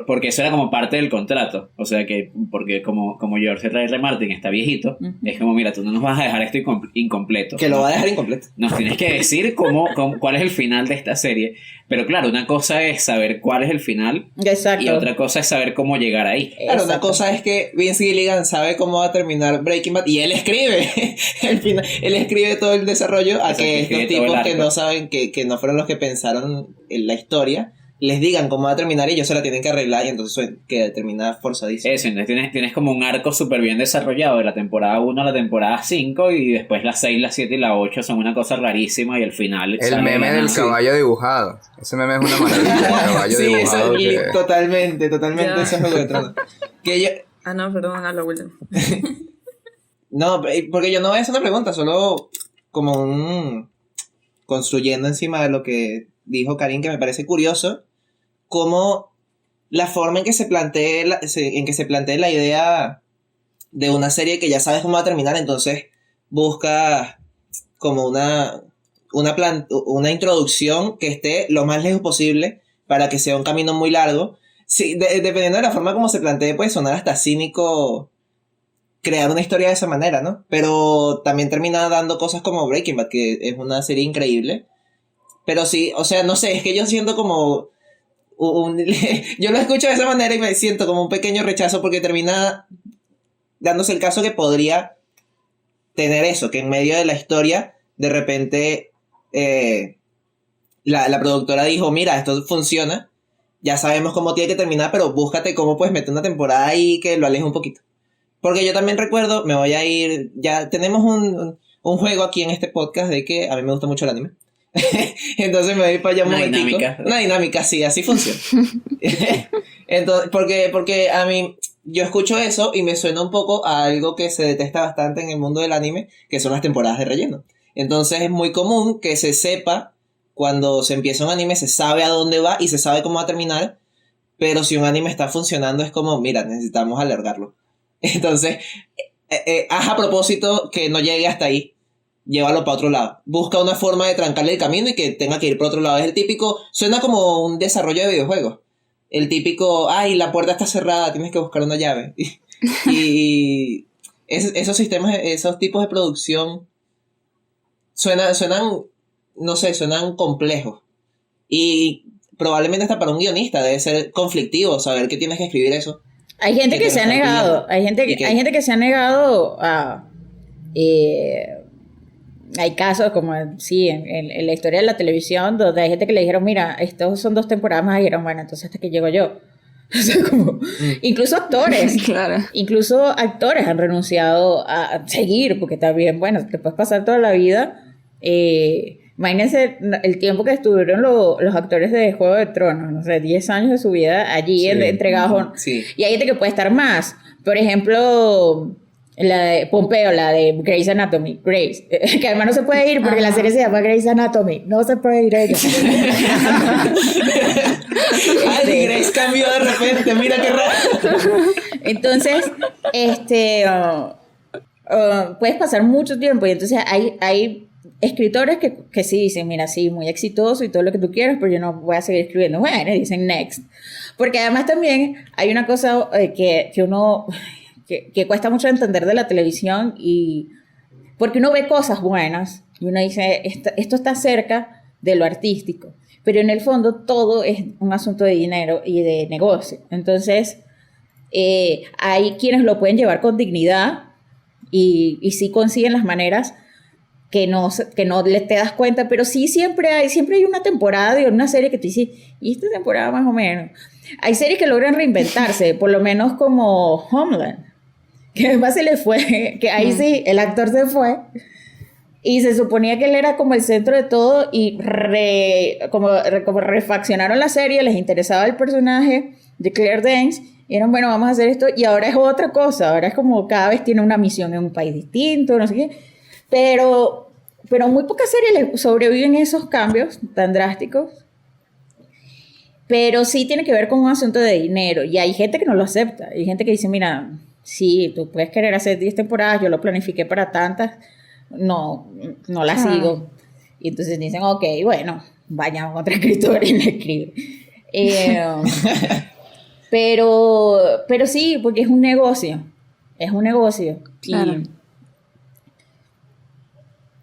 porque eso era como parte del contrato. O sea que, porque como George R.R. Martin está viejito, es como, mira, tú no nos vas a dejar esto incompleto. Que lo va a dejar incompleto. Nos tienes que decir cuál es el final de esta serie. Pero claro, una cosa es saber cuál es el final. Exacto. Y otra cosa es saber cómo llegar ahí. Claro, una cosa es que Vince Gilligan sabe cómo va a terminar Breaking Bad y él escribe el final, él escribe todo el desarrollo a que estos tipos que no saben, que no fueron los que pensaron en la historia, les digan cómo va a terminar y ellos se la tienen que arreglar y entonces que termina forzadísimo. Eso, entonces tienes como un arco súper bien desarrollado de la temporada 1 a la temporada 5 y después la 6, la 7 y la 8 son una cosa rarísima y al final... El meme del caballo dibujado. Ese meme es una maravilla, el caballo sí, dibujado. Eso, totalmente Ya. eso es Juego de Tronos. Que yo... Ah, no, perdón, habla, William. No, porque yo no voy a hacer una pregunta, solo como construyendo encima de lo que dijo Karim, que me parece curioso, como la forma en que se plantea la idea de una serie que ya sabes cómo va a terminar, entonces busca como una introducción que esté lo más lejos posible para que sea un camino muy largo. Sí, dependiendo de la forma como se plantee, puede sonar hasta cínico crear una historia de esa manera, ¿no? Pero también termina dando cosas como Breaking Bad, que es una serie increíble. Pero sí, o sea, no sé, es que yo siento como... yo lo escucho de esa manera y me siento como un pequeño rechazo porque termina dándose el caso que podría tener eso, que en medio de la historia, de repente, la productora dijo, mira, esto funciona, ya sabemos cómo tiene que terminar, pero búscate cómo puedes meter una temporada ahí que lo aleje un poquito. Porque yo también recuerdo, me voy a ir, ya tenemos un juego aquí en este podcast de que a mí me gusta mucho el anime. Entonces me voy para allá un momentico. Una dinámica, sí, así funciona. Entonces, porque a mí, yo escucho eso y me suena un poco a algo que se detesta bastante en el mundo del anime, que son las temporadas de relleno. Entonces es muy común que se sepa, cuando se empieza un anime, se sabe a dónde va y se sabe cómo va a terminar, pero si un anime está funcionando es como, mira, necesitamos alargarlo. Entonces, haz a propósito que no llegue hasta ahí. Llévalo para otro lado. Busca una forma de trancarle el camino y que tenga que ir por otro lado. Es el típico, suena como un desarrollo de videojuegos. El típico, ay, la puerta está cerrada, tienes que buscar una llave. Y esos sistemas, esos tipos de producción suenan, no sé, suenan complejos. Y probablemente hasta para un guionista debe ser conflictivo saber que tienes que escribir eso. Hay gente que se ha negado, hay gente que se ha negado a... hay casos como, sí, en la historia de la televisión, donde hay gente que le dijeron, mira, estos son 2 temporadas más, y dijeron, bueno, entonces hasta que llego yo. O sea, como, incluso actores, Claro. incluso actores han renunciado a seguir, porque también, bueno, te puedes pasar toda la vida. Imagínense el tiempo que estuvieron los actores de Juego de Tronos, no sé, 10 años de su vida allí Sí. entregados. Sí. Y hay gente que puede estar más. Por ejemplo, la de Pompeo, la de Grey's Anatomy, Grace, que además no se puede ir porque la serie se llama Grey's Anatomy, no se puede ir ella. Ay, Grace cambió de repente, mira qué raro. Entonces, puedes pasar mucho tiempo y entonces hay escritores que sí dicen, mira, sí, muy exitoso y todo lo que tú quieras, pero yo no voy a seguir escribiendo. Bueno, dicen next. Porque además también hay una cosa que uno... Que cuesta mucho entender de la televisión, y porque uno ve cosas buenas y uno dice, esto está cerca de lo artístico, pero en el fondo todo es un asunto de dinero y de negocio. Entonces hay quienes lo pueden llevar con dignidad y sí consiguen las maneras que no te das cuenta, pero sí siempre hay una temporada de una serie que tú dices, y esta temporada más o menos. Hay series que logran reinventarse, por lo menos como Homeland, que además se le fue, que ahí sí, el actor se fue, y se suponía que él era como el centro de todo, y como refaccionaron la serie, les interesaba el personaje de Claire Danes, y eran, bueno, vamos a hacer esto, y ahora es otra cosa, ahora es como cada vez tiene una misión en un país distinto, no sé qué, pero muy pocas series le sobreviven esos cambios tan drásticos. Pero sí tiene que ver con un asunto de dinero, y hay gente que no lo acepta, hay gente que dice, mira, sí, tú puedes querer hacer 10 temporadas, yo lo planifiqué para tantas, no las sigo. Y entonces dicen, ok, bueno, vaya a otra escritora y le escribe. Eh, pero sí, porque es un negocio. Es un negocio. Claro.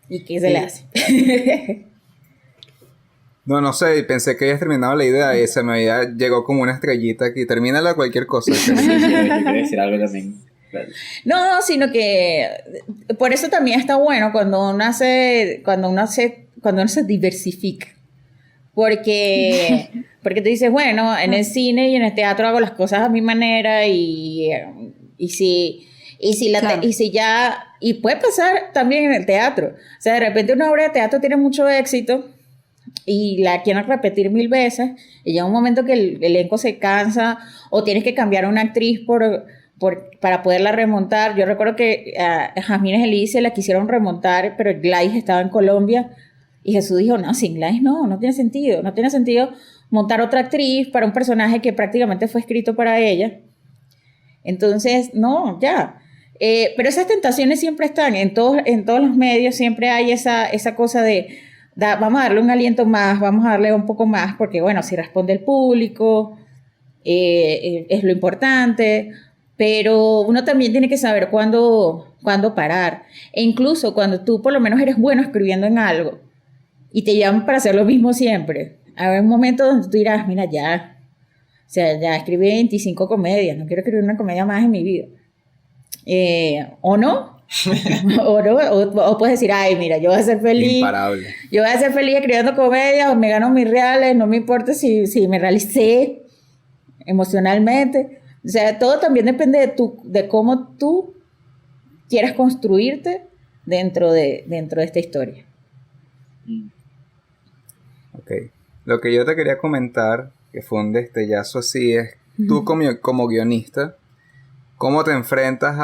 ¿Y qué se le hace? No, no sé, pensé que habías terminado la idea y se me llegó como una estrellita aquí. Termínala cualquier cosa. Yo quiero decir algo también. No, sino que por eso también está bueno cuando uno se diversifica. Porque tú dices, bueno, en el cine y en el teatro hago las cosas a mi manera y puede pasar también en el teatro. O sea, de repente una obra de teatro tiene mucho éxito y la quieren repetir 1000 veces y llega un momento que el elenco se cansa o tienes que cambiar a una actriz para poderla remontar. Yo recuerdo que a Jasmine Elise la quisieron remontar, pero Gladys estaba en Colombia y Jesús dijo, no, sin Gladys no tiene sentido montar otra actriz para un personaje que prácticamente fue escrito para ella. Entonces, no, ya. Pero esas tentaciones siempre están, en todos los medios siempre hay esa cosa de, vamos a darle un aliento más, vamos a darle un poco más, porque bueno, si responde el público, es lo importante, pero uno también tiene que saber cuándo parar. E incluso cuando tú por lo menos eres bueno escribiendo en algo y te llaman para hacer lo mismo siempre, habrá un momento donde tú dirás, mira, ya, o sea, ya escribí 25 comedias, no quiero escribir una comedia más en mi vida. ¿O no? o puedes decir, ay, mira, yo voy a ser feliz. Imparable. Yo voy a ser feliz escribiendo comedias, o me gano mis reales, no me importa si me realicé emocionalmente. O sea, todo también depende de cómo tú quieras construirte dentro de esta historia. Ok. Lo que yo te quería comentar, que fue un destellazo así, es tú como guionista, ¿cómo te enfrentas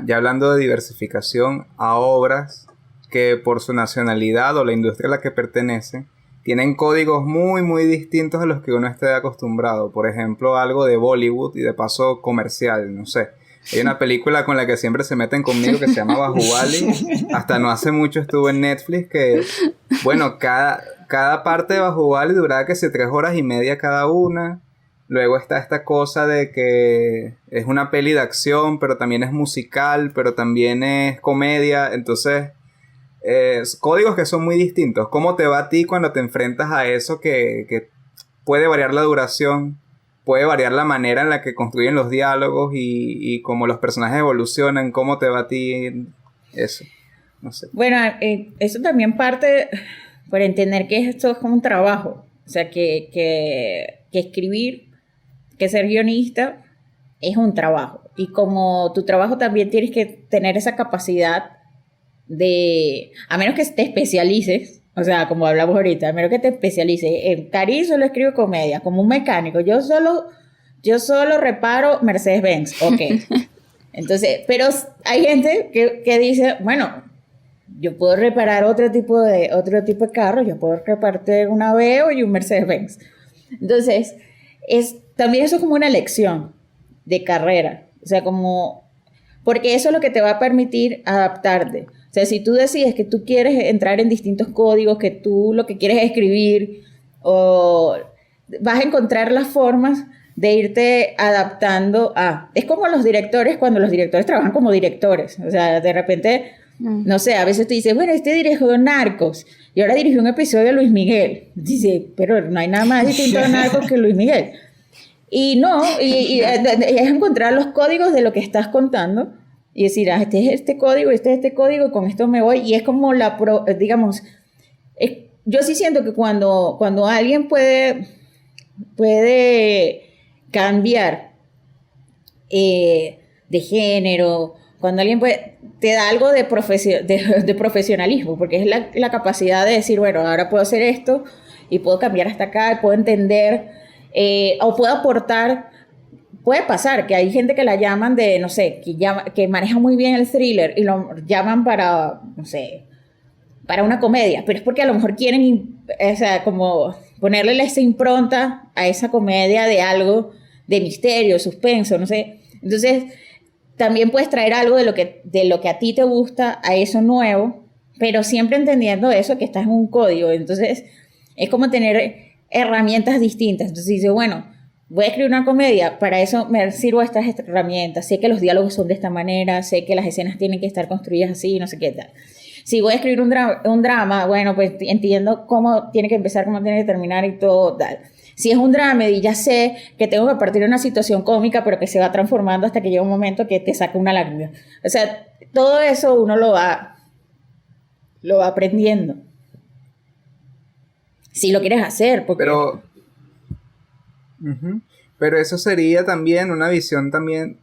ya hablando de diversificación, a obras que por su nacionalidad o la industria a la que pertenecen, tienen códigos muy, muy distintos a los que uno esté acostumbrado? Por ejemplo, algo de Bollywood y de paso comercial, no sé. Hay una película con la que siempre se meten conmigo que se llama Bahubali. Hasta no hace mucho estuvo en Netflix que, bueno, cada parte de Bahubali duraba que 3 horas y media cada una. Luego está esta cosa de que es una peli de acción, pero también es musical, pero también es comedia. Entonces, códigos que son muy distintos. ¿Cómo te va a ti cuando te enfrentas a eso que puede variar la duración, puede variar la manera en la que construyen los diálogos y cómo los personajes evolucionan? ¿Cómo te va a ti eso? No sé. Bueno, eso también parte por entender que esto es como un trabajo. O sea, que escribir, que ser guionista es un trabajo. Y como tu trabajo también tienes que tener esa capacidad a menos que te especialices, o sea, como hablamos ahorita, a menos que te especialices. Cari solo escribe comedia, como un mecánico. Yo solo reparo Mercedes-Benz. Ok. Entonces, pero hay gente que dice, bueno, yo puedo reparar otro tipo de carro, yo puedo repartir una Aveo y un Mercedes-Benz. Entonces, también eso es como una lección de carrera. O sea, porque eso es lo que te va a permitir adaptarte. O sea, si tú decides que tú quieres entrar en distintos códigos, que tú lo que quieres es escribir, o vas a encontrar las formas de irte adaptando a... Es como los directores, cuando los directores trabajan como directores. O sea, de repente, no sé, a veces tú dices, bueno, dirigió Narcos, y ahora dirigió un episodio de Luis Miguel. Dice, pero no hay nada más distinto a Narcos que Luis Miguel. Y no, y es encontrar los códigos de lo que estás contando y decir, este es este código, y con esto me voy. Y es como digamos, yo sí siento que cuando alguien puede cambiar de género, cuando alguien te da algo de profesionalismo, porque es la capacidad de decir, bueno, ahora puedo hacer esto y puedo cambiar hasta acá, puedo entender, o puedo aportar. Puede pasar que hay gente que la llaman no sé, que maneja muy bien el thriller y lo llaman para, no sé, para una comedia, pero es porque a lo mejor quieren, o sea, como ponerle esa impronta a esa comedia de algo de misterio, suspenso, no sé. Entonces, también puedes traer algo de lo que a ti te gusta a eso nuevo, pero siempre entendiendo eso, que estás en un código. Entonces, es como tener herramientas distintas. Entonces dice, bueno, voy a escribir una comedia, para eso me sirvo de estas herramientas, sé que los diálogos son de esta manera, sé que las escenas tienen que estar construidas así, no sé qué tal. Si voy a escribir un drama, bueno, pues entiendo cómo tiene que empezar, cómo tiene que terminar y todo tal. Si es un dramedy, ya sé que tengo que partir de una situación cómica, pero que se va transformando hasta que llega un momento que te saca una lágrima. O sea, todo eso uno lo va aprendiendo. Si lo quieres hacer, porque... Pero eso sería también una visión también...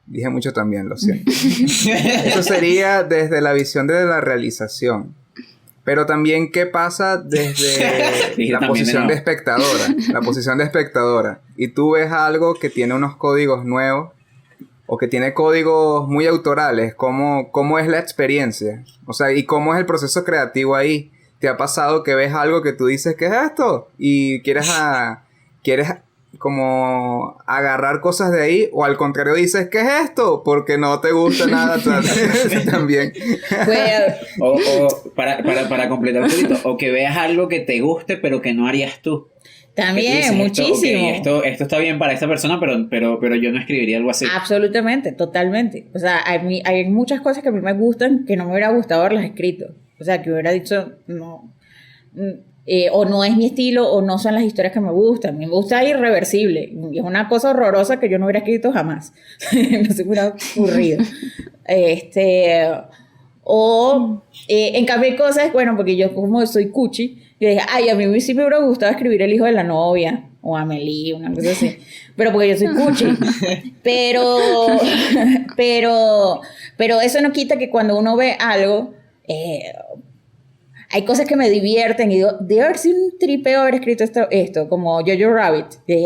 dije mucho también, lo siento. Eso sería desde la visión de la realización. Pero también, ¿qué pasa desde la posición de espectadora? La posición de espectadora. Y tú ves algo que tiene unos códigos nuevos o que tiene códigos muy autorales. ¿Cómo es la experiencia? O sea, ¿y cómo es el proceso creativo ahí? ¿Te ha pasado que ves algo que tú dices, ¿qué es esto? Y quieres como agarrar cosas de ahí, o al contrario dices, ¿qué es esto? Porque no te gusta nada también. O para completar un poquito, o que veas algo que te guste pero que no harías tú. También, dices, muchísimo. Esto está bien para esta persona, pero yo no escribiría algo así. Absolutamente, totalmente. O sea, hay muchas cosas que a mí me gustan que no me hubiera gustado haberlas escrito. O sea, que hubiera dicho, no... o no es mi estilo, o no son las historias que me gustan. A mí me gusta Irreversible, y es una cosa horrorosa que yo no hubiera escrito jamás. No se me hubiera ocurrido. En cambio hay cosas, bueno, porque yo como soy cuchi, yo dije, a mí sí me hubiera gustado escribir El hijo de la novia, o Amelie, una cosa así, pero porque yo soy cuchi. Pero eso no quita que cuando uno ve algo... hay cosas que me divierten y digo, debe haber sido un tripeo haber escrito esto como Jojo Rabbit. Digo,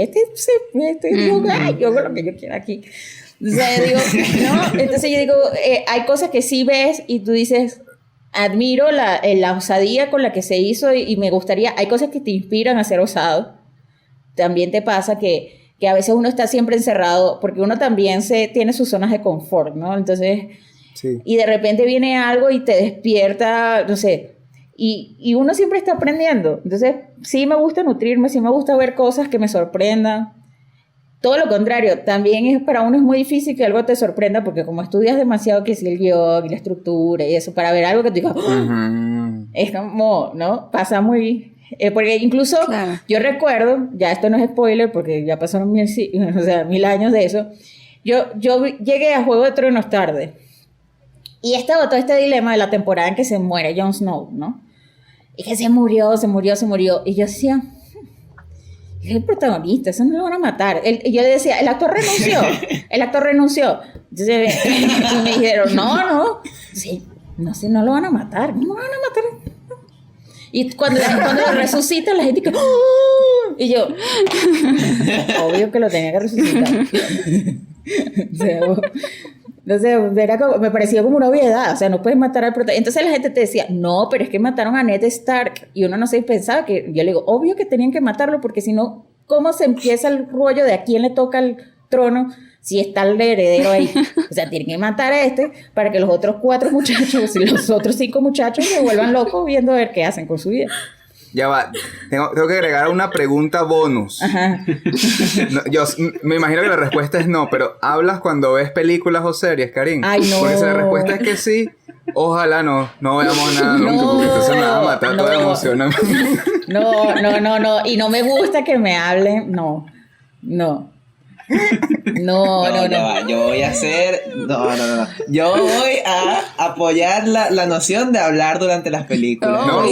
yo hago lo que yo quiera aquí. O sea, digo, no, entonces yo digo, hay cosas que sí ves y tú dices, admiro la osadía con la que se hizo y me gustaría, hay cosas que te inspiran a ser osado. También te pasa que a veces uno está siempre encerrado, porque uno también tiene sus zonas de confort, ¿no? Entonces, sí. Y de repente viene algo y te despierta, no sé, y uno siempre está aprendiendo. Entonces, sí me gusta nutrirme, sí me gusta ver cosas que me sorprendan. Todo lo contrario, también para uno es muy difícil que algo te sorprenda, porque como estudias demasiado que si el guión y la estructura y eso, para ver algo que tú digas, es como, ¿no? Pasa muy... porque incluso yo recuerdo, ya esto no es spoiler porque ya pasaron 1000 años de eso, yo llegué a Juego de Tronos tarde y estaba todo este dilema de la temporada en que se muere Jon Snow, ¿no? Y que se murió, y yo decía, es el protagonista, eso no lo van a matar. Y yo le decía, el actor renunció. Entonces me dijeron, no, sí, no sé, no lo van a matar, no lo van a matar. Y cuando lo resucitan, la gente que... ¡Oh! Y yo, obvio que lo tenía que resucitar. No sé, me parecía como una obviedad, o sea, no puedes matar al protagonista. Entonces la gente te decía, no, pero es que mataron a Ned Stark. Y uno no se pensaba que... Yo le digo, obvio que tenían que matarlo, porque si no, ¿cómo se empieza el rollo de a quién le toca el trono si está el heredero ahí? O sea, tienen que matar a para que los otros 4 muchachos y los otros 5 muchachos se vuelvan locos viendo a ver qué hacen con su vida. Ya va, tengo que agregar una pregunta bonus. Ajá. No, yo me imagino que la respuesta es no, pero ¿hablas cuando ves películas o series, Karin? Ay, no. Porque si la respuesta es que sí, ojalá no veamos nada nunca, porque entonces me va a matar toda la emoción. No, y no me gusta que me hablen, no. Yo voy a hacer... No. Yo voy a apoyar la noción de hablar durante las películas. No,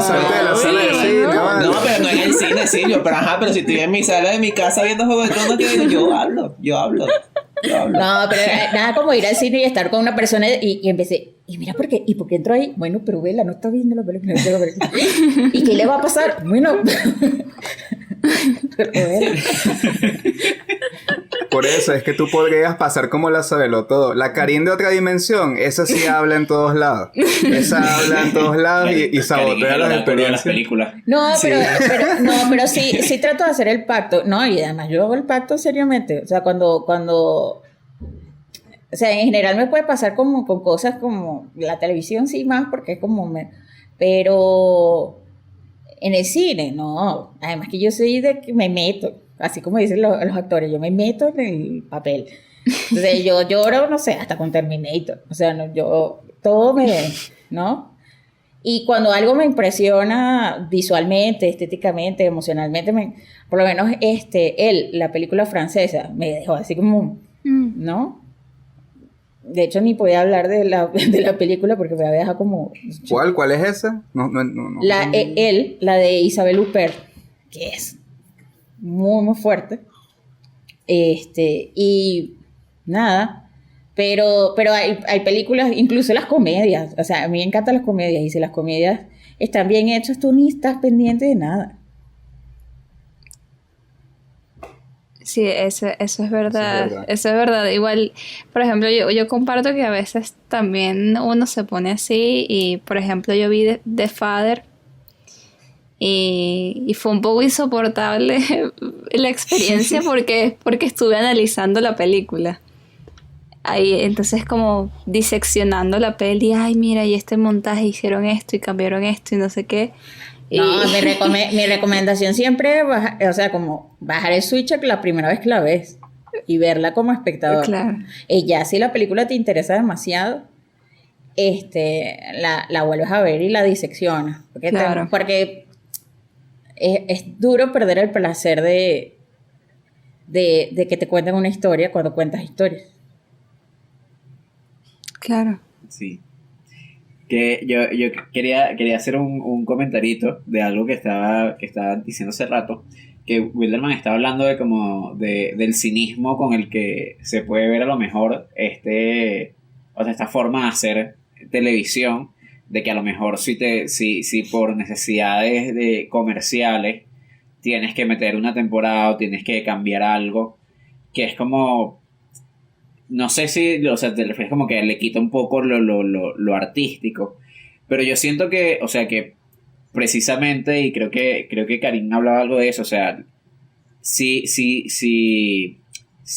salte de la sala de cine. No, pero no en el cine, Silvio. Pero si estoy en mi sala de mi casa viendo Juego de Tronos, yo hablo. No, pero nada como ir al cine y estar con una persona y empecé... Y mira, ¿por qué entró ahí? Bueno, pero vela, no está viendo la película. ¿Y qué le va a pasar? Bueno... Por eso es que tú podrías pasar como la Sabelotodo. La Karin de otra dimensión, esa sí habla en todos lados. Esa habla en todos lados y sabotea las experiencias. No, pero sí trato de hacer el pacto. No, y además yo hago el pacto seriamente. O sea, cuando o sea, en general me puede pasar como con cosas como la televisión, sí, más, porque es como... Pero En el cine, no. Además que yo soy de que me meto, así como dicen los actores, yo me meto en el papel. Entonces yo lloro, no sé, hasta con Terminator. O sea, no, yo, todo me, ¿no? Y cuando algo me impresiona visualmente, estéticamente, emocionalmente, por lo menos la película francesa, me dejó así como, ¿no? De hecho, ni podía hablar de la película porque me había dejado como... ¿Cuál es esa? No. La de Isabelle Huppert, que es muy, muy fuerte. Y nada, pero hay películas, incluso las comedias, o sea, a mí me encantan las comedias, y si las comedias están bien hechas, tú ni estás pendiente de nada. Sí, eso es verdad. Eso es verdad. Igual, por ejemplo, yo comparto que a veces también uno se pone así y, por ejemplo, yo vi The Father y fue un poco insoportable la experiencia porque estuve analizando la película. Ahí, entonces como diseccionando la peli, ay, mira, y este montaje hicieron esto y cambiaron esto y no sé qué. No, mi recomendación siempre es o sea, como bajar el switch la primera vez que la ves y verla como espectador. Claro. Y ya si la película te interesa demasiado, la vuelves a ver y la diseccionas. Claro. Porque es duro perder el placer de que te cuenten una historia cuando cuentas historias. Claro. Sí. Que yo quería hacer un comentarito de algo que estaba diciendo hace rato, que Wilderman estaba hablando del cinismo con el que se puede ver a lo mejor esta forma de hacer televisión, de que a lo mejor si por necesidades de comerciales tienes que meter una temporada o tienes que cambiar algo, que es como... No sé si, o sea, te refieres como que le quita un poco lo artístico, pero yo siento que, o sea, que precisamente, y creo que Karim hablaba algo de eso, o sea, si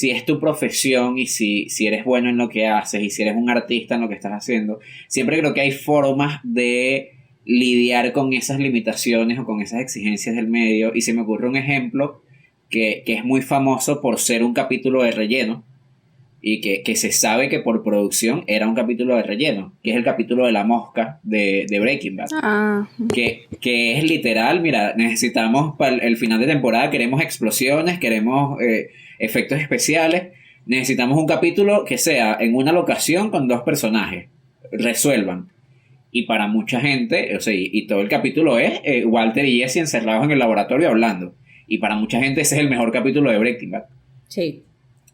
es tu profesión y si eres bueno en lo que haces y si eres un artista en lo que estás haciendo, siempre creo que hay formas de lidiar con esas limitaciones o con esas exigencias del medio, y se me ocurre un ejemplo que es muy famoso por ser un capítulo de relleno, y que se sabe que por producción era un capítulo de relleno, que es el capítulo de la mosca de Breaking Bad. Ah. Que es literal, mira, necesitamos para el final de temporada, queremos explosiones, queremos efectos especiales, necesitamos un capítulo que sea en una locación con 2 personajes, resuelvan. Y para mucha gente, o sea, y todo el capítulo es Walter y Jesse encerrados en el laboratorio hablando. Y para mucha gente ese es el mejor capítulo de Breaking Bad. Sí.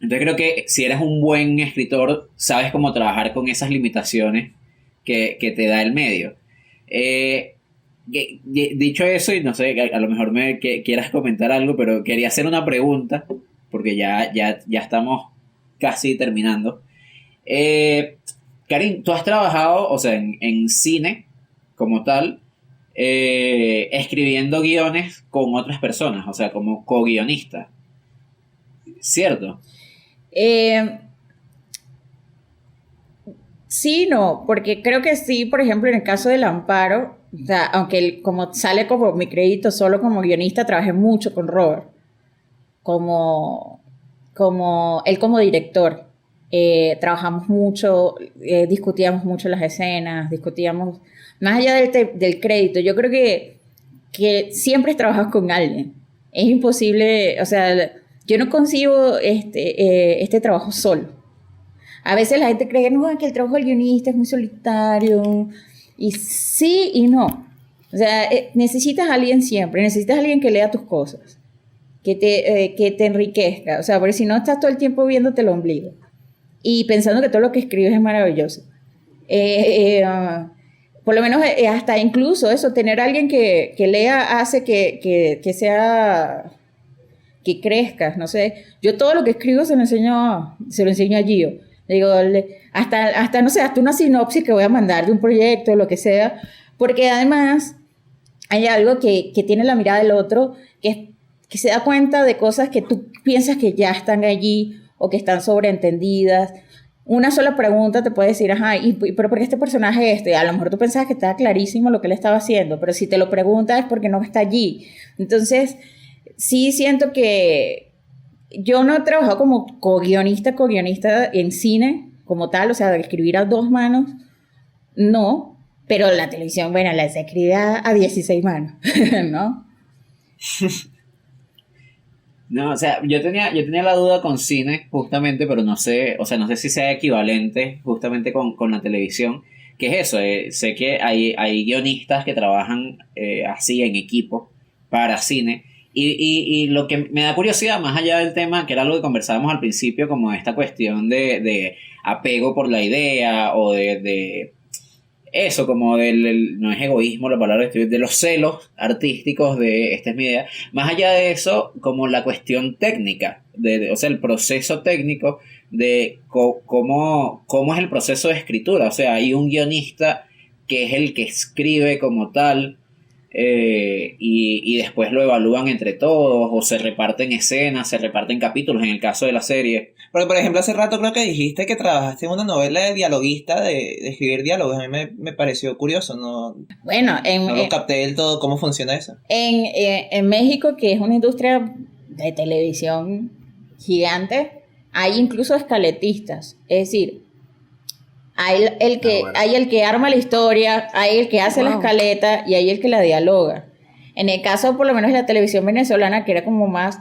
Entonces creo que si eres un buen escritor, sabes cómo trabajar con esas limitaciones que te da el medio. Dicho eso, y no sé, a lo mejor quieras comentar algo, pero quería hacer una pregunta, porque ya estamos casi terminando. Karim, tú has trabajado, o sea, en cine como tal, escribiendo guiones con otras personas, o sea, como co-guionista, ¿cierto? Sí, no, porque creo que sí, por ejemplo, en el caso del Amparo, o sea, aunque él, como sale como mi crédito solo como guionista, trabajé mucho con Robert, como él como director. Trabajamos mucho, discutíamos mucho las escenas, discutíamos, más allá del crédito, yo creo que siempre trabajas con alguien. Es imposible, o sea, yo no concibo este trabajo solo. A veces la gente cree no, que el trabajo del guionista es muy solitario. Y sí y no. O sea, necesitas a alguien siempre. Necesitas a alguien que lea tus cosas. Que te enriquezca. O sea, porque si no estás todo el tiempo viéndote el ombligo. Y pensando que todo lo que escribes es maravilloso. Por lo menos hasta incluso eso, tener a alguien que lea hace que sea... que crezcas, no sé. Yo todo lo que escribo se lo enseño a Gio. Le digo, hasta no sé, hasta una sinopsis que voy a mandar de un proyecto, lo que sea, porque además hay algo que tiene la mirada del otro, que se da cuenta de cosas que tú piensas que ya están allí o que están sobreentendidas. una sola pregunta te puede decir, ajá, pero ¿por qué este personaje a lo mejor tú pensabas que estaba clarísimo lo que él estaba haciendo, pero si te lo preguntas es porque no está allí. Entonces, sí siento que yo no he trabajado como co-guionista en cine como tal, o sea, de escribir a 2 manos, no, pero la televisión, bueno, la se escribe a 16 manos, ¿no? No, o sea, yo tenía la duda con cine, justamente, pero no sé, o sea, no sé si sea equivalente justamente con la televisión. ¿Qué es eso? Sé que hay guionistas que trabajan así en equipo para cine. Y lo que me da curiosidad, más allá del tema, que era algo que conversábamos al principio, como esta cuestión de apego por la idea, o de eso, como no es egoísmo la palabra, de los celos artísticos de esta es mi idea. Más allá de eso, como la cuestión técnica, o sea, el proceso técnico de cómo es el proceso de escritura. O sea, hay un guionista que es el que escribe como tal, y después lo evalúan entre todos, o se reparten escenas, se reparten capítulos, en el caso de la serie. Porque, por ejemplo, hace rato creo que dijiste que trabajaste en una novela de dialoguista, de escribir diálogos. A mí me pareció curioso, no lo capté del todo cómo funciona eso. En México, que es una industria de televisión gigante, hay incluso escaletistas, es decir, hay el que arma la historia, hay el que hace la escaleta y hay el que la dialoga. En el caso, por lo menos, de la televisión venezolana, que era como más...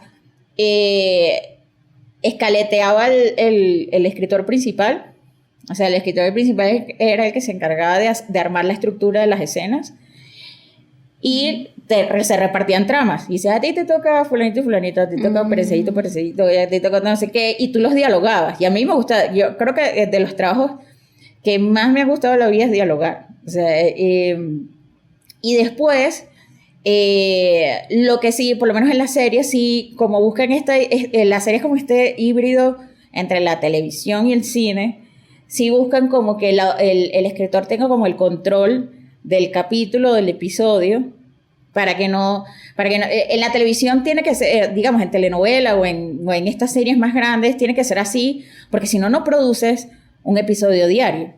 escaleteaba el escritor principal. O sea, el escritor principal era el que se encargaba de armar la estructura de las escenas. Y se repartían tramas. Y dice, a ti te toca fulanito y fulanito, a ti te toca perecedito, a ti te toca no sé qué. Y tú los dialogabas. Y a mí me gusta, yo creo que de los trabajos que más me ha gustado la vida es dialogar. O sea, y después... lo que sí, por lo menos en la serie, sí, como buscan la serie es como este híbrido entre la televisión y el cine, sí buscan como que el escritor tenga como el control del capítulo, del episodio, para que no, en la televisión tiene que ser, digamos, en telenovela o en estas series más grandes, tiene que ser así, porque si no, no produces un episodio diario.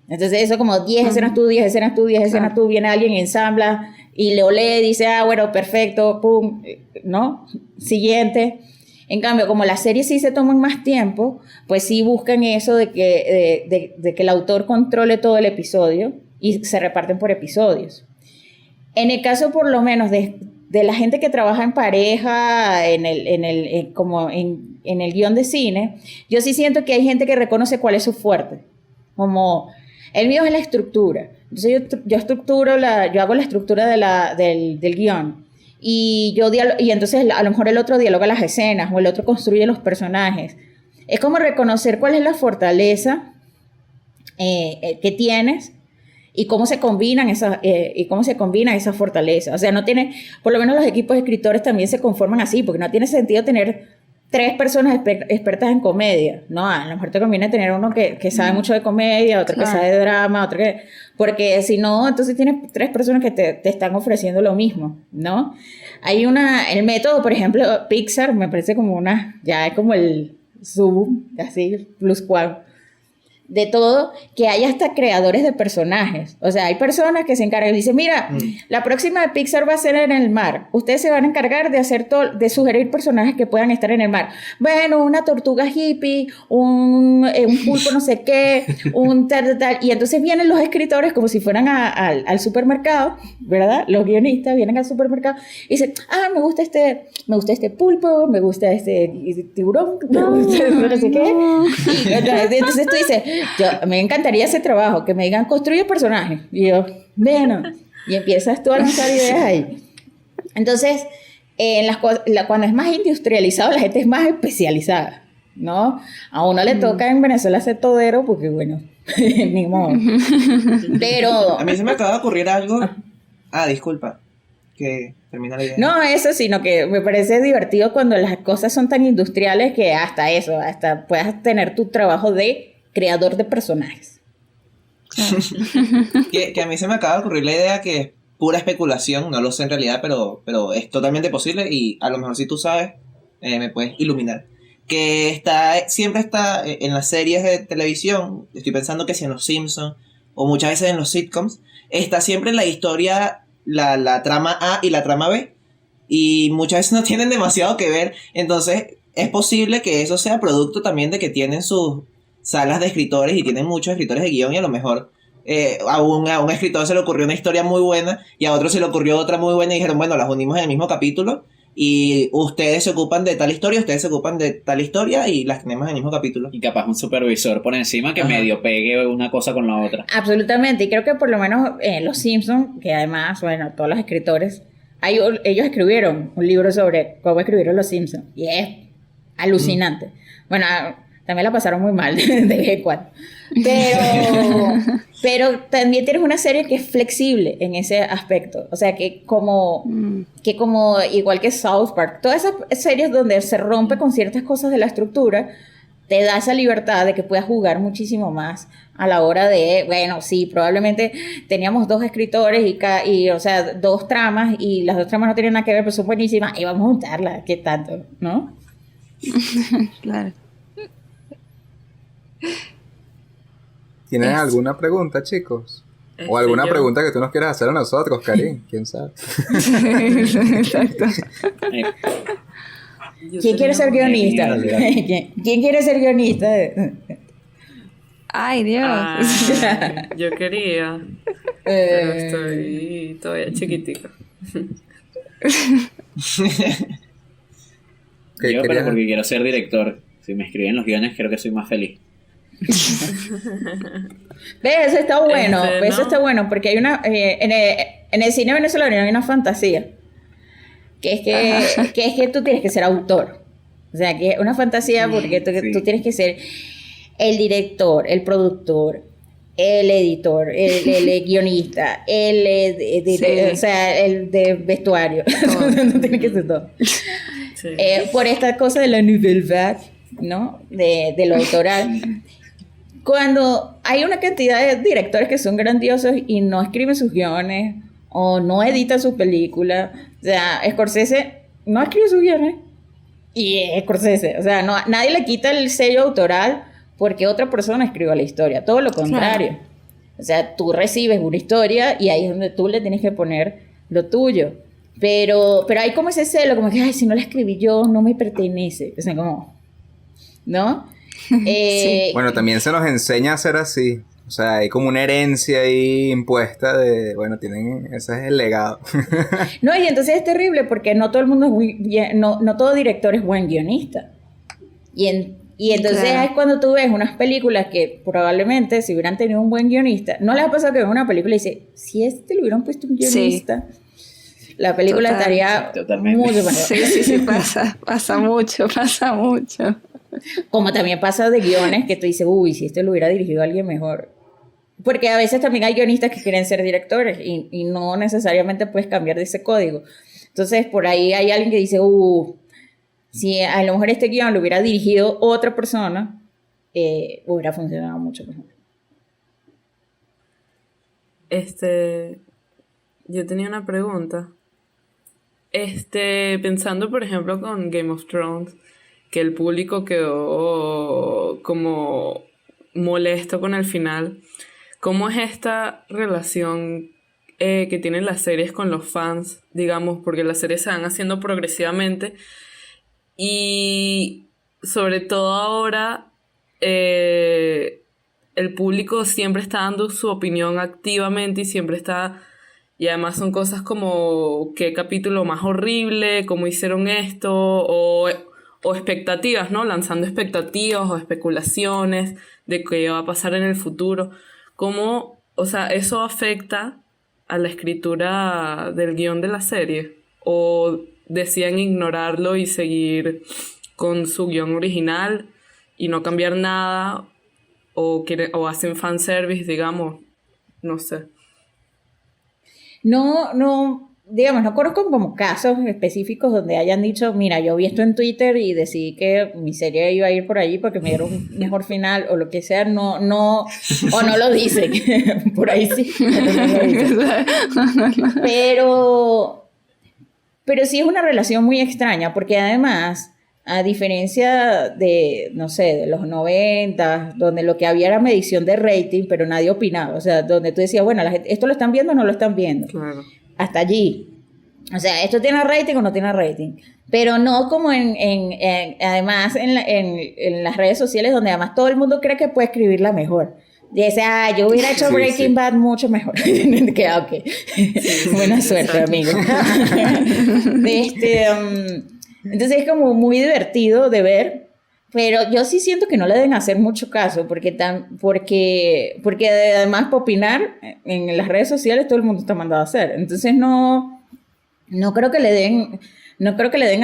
Entonces eso como 10 escenas tú, 10 escenas tú, 10 escenas tú, viene alguien, ensambla y le lee, dice, bueno, perfecto, pum, ¿no? Siguiente. En cambio, como las series sí se toman más tiempo, pues sí buscan eso de que el autor controle todo el episodio y se reparten por episodios. En el caso, por lo menos, de la gente que trabaja en pareja, en el guión de cine, yo sí siento que hay gente que reconoce cuál es su fuerte. Como... el mío es la estructura. Entonces yo hago la estructura del guión. Y entonces a lo mejor el otro dialoga las escenas o el otro construye los personajes. Es como reconocer cuál es la fortaleza que tienes y cómo se combinan esas fortalezas. O sea, no tiene, por lo menos los equipos de escritores también se conforman así, porque no tiene sentido tener 3 personas expertas en comedia. No, a lo mejor te conviene tener uno que sabe mucho de comedia, otro que sabe de drama, porque si no, entonces tienes 3 personas que te están ofreciendo lo mismo, ¿no? Hay el método, por ejemplo, Pixar, me parece como ya es como el así, plus cual, de todo, que hay hasta creadores de personajes. O sea, hay personas que se encargan y dicen, mira, la próxima de Pixar va a ser en el mar. Ustedes se van a encargar de sugerir personajes que puedan estar en el mar. Bueno, una tortuga hippie, un pulpo no sé qué, tal. Y entonces vienen los escritores como si fueran al supermercado, ¿verdad? Los guionistas vienen al supermercado y dicen, me gusta este pulpo, me gusta este tiburón, me gusta no sé qué. Entonces tú dices, me encantaría ese trabajo, que me digan, construye personajes. Y yo, bueno, y empiezas tú a lanzar ideas ahí. Entonces, cuando es más industrializado, la gente es más especializada, ¿no? A uno le toca en Venezuela ser todero, porque bueno, ni modo. Pero... a mí se me acaba de ocurrir algo. Disculpa, que termina la idea. No, eso, sino que me parece divertido cuando las cosas son tan industriales que hasta puedas tener tu trabajo de creador de personajes. que a mí se me acaba de ocurrir la idea que es pura especulación, no lo sé en realidad, pero es totalmente posible y a lo mejor si tú sabes, me puedes iluminar. que siempre está en las series de televisión, estoy pensando que si en Los Simpsons o muchas veces en los sitcoms, está siempre la historia, la trama A y la trama B, y muchas veces no tienen demasiado que ver, entonces es posible que eso sea producto también de que tienen sus salas de escritores y tienen muchos escritores de guión y a lo mejor a un escritor se le ocurrió una historia muy buena y a otro se le ocurrió otra muy buena y dijeron, bueno, las unimos en el mismo capítulo y ustedes se ocupan de tal historia, ustedes se ocupan de tal historia y las tenemos en el mismo capítulo. Y capaz un supervisor por encima que Ajá. medio pegue una cosa con la otra. Absolutamente, y creo que por lo menos Los Simpsons, que además, bueno, todos los escritores, ellos escribieron un libro sobre cómo escribieron Los Simpsons, y es alucinante. Bueno, también la pasaron muy mal de vez en cuando. Pero también tienes una serie que es flexible en ese aspecto. O sea, que como igual que South Park, todas esas series donde se rompe con ciertas cosas de la estructura, te da esa libertad de que puedas jugar muchísimo más a la hora de, bueno, sí, probablemente teníamos 2 escritores y o sea, 2 tramas y las 2 tramas no tienen nada que ver, pero son buenísimas y vamos a juntarlas, ¿qué tanto? ¿No? Claro. ¿Tienen alguna pregunta, chicos? O alguna yo- pregunta que tú nos quieras hacer a nosotros, Karim, quién sabe. Exacto. Eh, yo ¿Quién quiere tenía ser un- guionista? Dale, ¿Quién quiere ser guionista? Ay, Dios. Ay, yo quería, pero Eh, estoy todavía chiquitica. ¿Qué yo, pero querías? porque quiero ser director. Si me escriben los guiones, creo que soy más feliz. ¿Ves? Eso está bueno, ¿no? eso está bueno, porque hay una en el cine venezolano hay una fantasía, que es que tú tienes que ser autor. O sea, que es una fantasía porque Sí. tú tienes que ser el director, el productor, el editor, el guionista, Sí. o sea, el de vestuario. Tú tienes que ser todo. Sí. Por esta cosa de la nouvelle vague, ¿no? De lo autoral. Cuando hay una cantidad de directores que son grandiosos y no escriben sus guiones o no editan sus películas, o sea, Scorsese no escribe sus guiones y es Scorsese, o sea, nadie le quita el sello autoral porque otra persona escribió la historia, todo lo contrario. O sea, tú recibes una historia y ahí es donde tú le tienes que poner lo tuyo. Pero hay como ese celo, como que, ay, si no la escribí yo, no me pertenece. O sea, como, ¿no? Bueno, también se nos enseña a ser así. O sea, hay como una herencia ahí impuesta de, bueno, ese es el legado. No, y entonces es terrible porque no todo el mundo no todo director es buen guionista. Y entonces Claro. es cuando tú ves unas películas que probablemente si hubieran tenido un buen guionista, ¿no les ha pasado que ven una película y dice, si le hubieran puesto un Sí. guionista, la película Total. estaría Totalmente. mucho mejor? Sí, pasa mucho. Como también pasa de guiones que tú dices, uy, si lo hubiera dirigido alguien mejor. Porque a veces también hay guionistas que quieren ser directores y no necesariamente puedes cambiar de ese código. Entonces, por ahí hay alguien que dice, si a lo mejor este guión lo hubiera dirigido otra persona, hubiera funcionado mucho mejor. Yo tenía una pregunta. Pensando, por ejemplo, con Game of Thrones, que el público quedó como molesto con el final. ¿Cómo es esta relación que tienen las series con los fans, digamos, porque las series se van haciendo progresivamente y sobre todo ahora el público siempre está dando su opinión activamente y siempre está, y además son cosas como qué capítulo más horrible, cómo hicieron esto, o expectativas, ¿no? Lanzando expectativas o especulaciones de qué va a pasar en el futuro. ¿Cómo, o sea, eso afecta a la escritura del guión de la serie? ¿O decían ignorarlo y seguir con su guión original y no cambiar nada? ¿O hacen fanservice, digamos? No sé. No, digamos, no conozco como casos específicos donde hayan dicho, mira, yo vi esto en Twitter y decidí que mi serie iba a ir por ahí porque me dieron un mejor final o lo que sea, no, o no lo dicen, por ahí sí, pero no lo dicen. Pero sí es una relación muy extraña porque además A diferencia de, no sé, de los 90, donde lo que había era medición de rating, pero nadie opinaba. O sea, donde tú decías, bueno, la gente, ¿esto lo están viendo o no lo están viendo? Claro. Hasta allí. O sea, ¿esto tiene rating o no tiene rating? Pero no como además en las redes sociales, donde además todo el mundo cree que puede escribirla mejor. Dice, yo hubiera hecho Sí, Breaking sí. Bad mucho mejor. Que, ok. Buena suerte, amigo. Entonces es como muy divertido de ver, pero yo sí siento que no le deben hacer mucho caso, porque además para opinar en las redes sociales todo el mundo está mandado a hacer. Entonces no creo que le den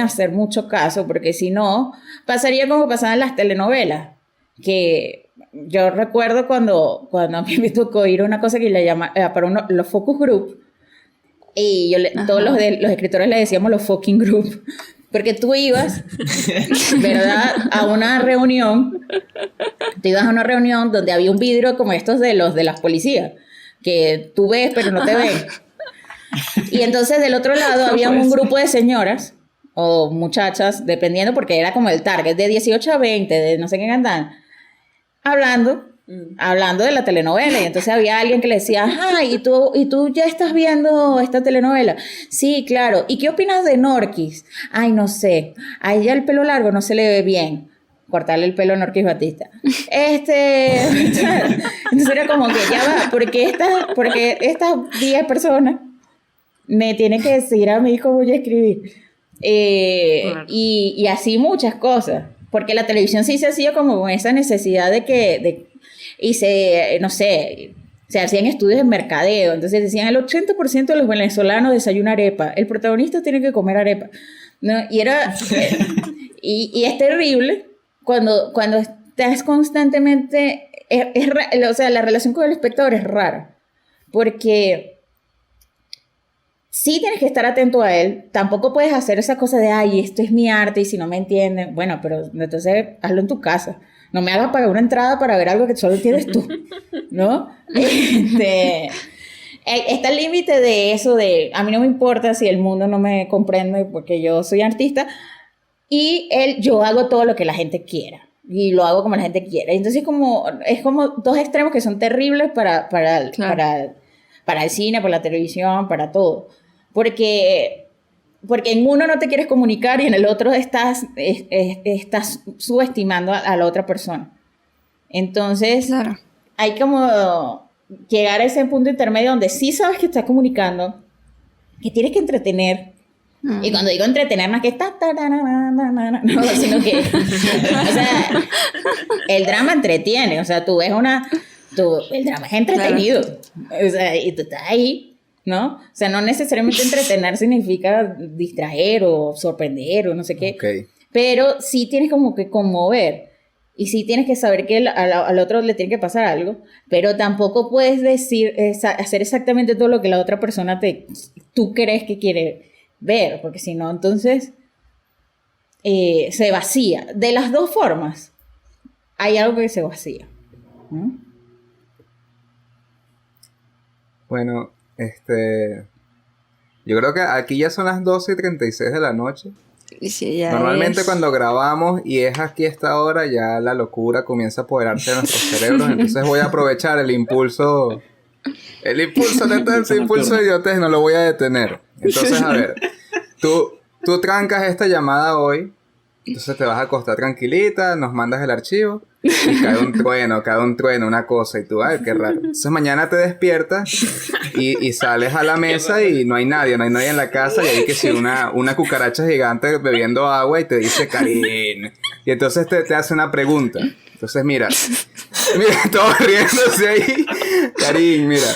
a hacer mucho caso, porque si no, pasaría como pasaba en las telenovelas, que yo recuerdo cuando a mí me tocó ir a una cosa que le llama para los focus group, y todos los escritores le decíamos los fucking group, porque tú ibas, ¿verdad?, a una reunión, donde había un vidrio como estos de los de las policías, que tú ves pero no te ven. Y entonces del otro lado había un grupo de señoras o muchachas, dependiendo, porque era como el target, de 18 a 20, de no sé qué andan, hablando de la telenovela. Y entonces había alguien que le decía, ¿y tú ya estás viendo esta telenovela? Sí, claro. ¿Y qué opinas de Norquis? Ay, no sé. A ella el pelo largo no se le ve bien. Cortarle el pelo a Norquis Batista. Entonces era como que ya va, porque estas 10 personas me tienen que decir a mí cómo voy a escribir. Claro. Y así muchas cosas. Porque la televisión sí se hacía como con esa necesidad no sé, se hacían estudios de mercadeo. Entonces decían, el 80% de los venezolanos desayunan arepa. El protagonista tiene que comer arepa, ¿no? Y y es terrible cuando estás constantemente... o sea, la relación con el espectador es rara. Porque... sí tienes que estar atento a él. Tampoco puedes hacer esa cosa de, esto es mi arte y si no me entienden, bueno, pero entonces hazlo en tu casa. No me hagas pagar una entrada para ver algo que solo tienes tú, ¿no? Está el límite de eso de, a mí no me importa si el mundo no me comprende porque yo soy artista y yo hago todo lo que la gente quiera. Y lo hago como la gente quiera. Entonces es como dos extremos que son terribles para el cine, para la televisión, para todo. Porque en uno no te quieres comunicar y en el otro estás subestimando a la otra persona. Entonces, Claro. hay como llegar a ese punto intermedio donde sí sabes que estás comunicando, que tienes que entretener. Y cuando digo entretener, más que no, sino que, o sea, el drama entretiene. O sea, tú ves el drama es entretenido. Claro. O sea, y tú estás ahí, ¿no? O sea, no necesariamente entretener significa distraer o sorprender o no sé qué. Okay. Pero sí tienes como que conmover. Y sí tienes que saber que al otro le tiene que pasar algo. Pero tampoco puedes hacer exactamente todo lo que la otra persona tú crees que quiere ver. Porque si no, entonces se vacía. De las dos formas, hay algo que se vacía, ¿no? Bueno, yo creo que aquí ya son las 12:36 de la noche. Sí, ya Normalmente es. cuando grabamos y es aquí a esta hora, ya la locura comienza a apoderarse de nuestros cerebros. Entonces voy a aprovechar el impulso ese impulso de idiotez, no lo voy a detener. Entonces, a ver, tú trancas esta llamada hoy, entonces te vas a acostar tranquilita, nos mandas el archivo y cae un trueno, una cosa, y tú, ay, qué raro. Entonces mañana te despiertas y sales a la mesa y no hay nadie en la casa, y hay que si una cucaracha gigante bebiendo agua y te dice, Karin, y entonces te hace una pregunta. Entonces mira, todos riéndose ahí. Karin, mira,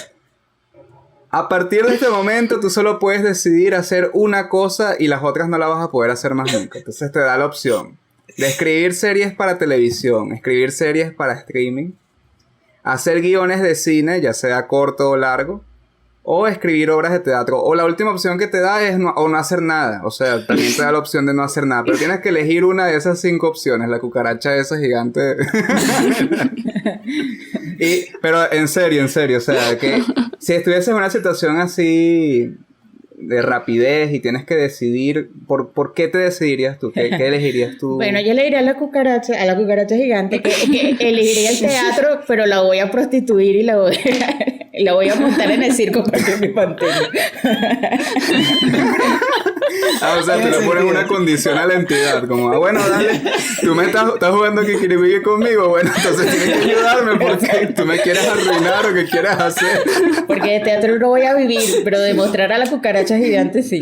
a partir de este momento tú solo puedes decidir hacer una cosa y las otras no las vas a poder hacer más nunca. Entonces te da la opción de escribir series para televisión, escribir series para streaming, hacer guiones de cine, ya sea corto o largo, o escribir obras de teatro. O la última opción que te da es no hacer nada. O sea, también te da la opción de no hacer nada. Pero tienes que elegir una de esas 5 opciones. La cucaracha esa gigante. Pero en serio. O sea, que si estuvieses en una situación así de rapidez y tienes que decidir, ¿por qué te decidirías tú? ¿Qué elegirías tú? Bueno, yo le diría a la cucaracha gigante, que elegiría el teatro, pero la voy a prostituir y la voy a montar en el circo para que me mantenga. O sea, tú le pones una condición a la entidad, como, bueno, dale, tú me estás jugando Kikiribiki conmigo, bueno, entonces tienes que ayudarme porque tú me quieres arruinar o qué quieres hacer. Porque de teatro no voy a vivir, pero demostrar a la cucaracha gigante sí.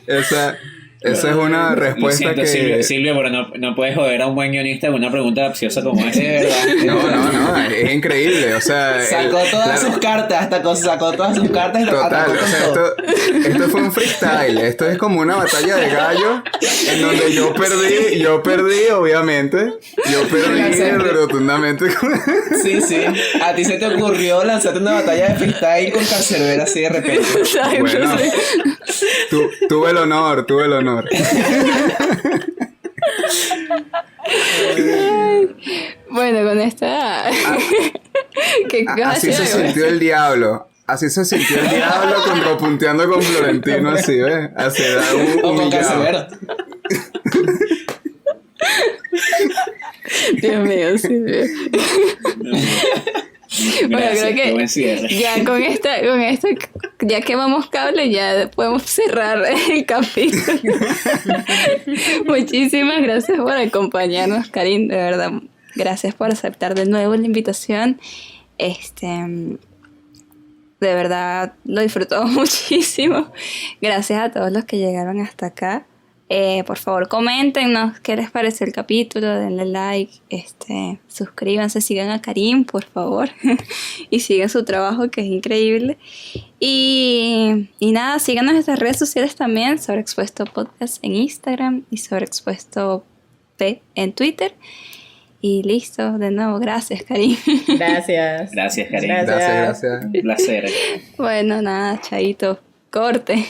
Esa es una respuesta Lo siento, Silvia, pero no puedes joder a un buen guionista con una pregunta capciosa como esa, de verdad. No, es increíble, o sea... Sacó todas sus cartas y lo total, atacó o con sea, todo. esto fue un freestyle, esto es como una batalla de gallos en donde yo perdí, obviamente, rotundamente. Sí, a ti se te ocurrió lanzarte una batalla de freestyle con Cancerbero así de repente. Bueno, tuve el honor. Bueno, con esta... Así se sintió el diablo. Contrapunteando con Florentino, así, ¿ves? O con Cancerbero. Dios mío, Silvia. Bueno, creo que ya con esto, ya quemamos cable, ya podemos cerrar el capítulo. Muchísimas gracias por acompañarnos, Karim, de verdad. Gracias por aceptar de nuevo la invitación. De verdad lo disfrutamos muchísimo. Gracias a todos los que llegaron hasta acá. Por favor, coméntenos qué les pareció el capítulo, denle like, suscríbanse, sigan a Karim, por favor, y sigan su trabajo, que es increíble. Y nada, síganos en nuestras redes sociales también, Sobreexpuesto Podcast en Instagram y Sobreexpuesto P en Twitter. Y listo, de nuevo, gracias, Karim. Gracias. Gracias, Karim. Gracias. Un placer. Bueno, nada, chaito, corte.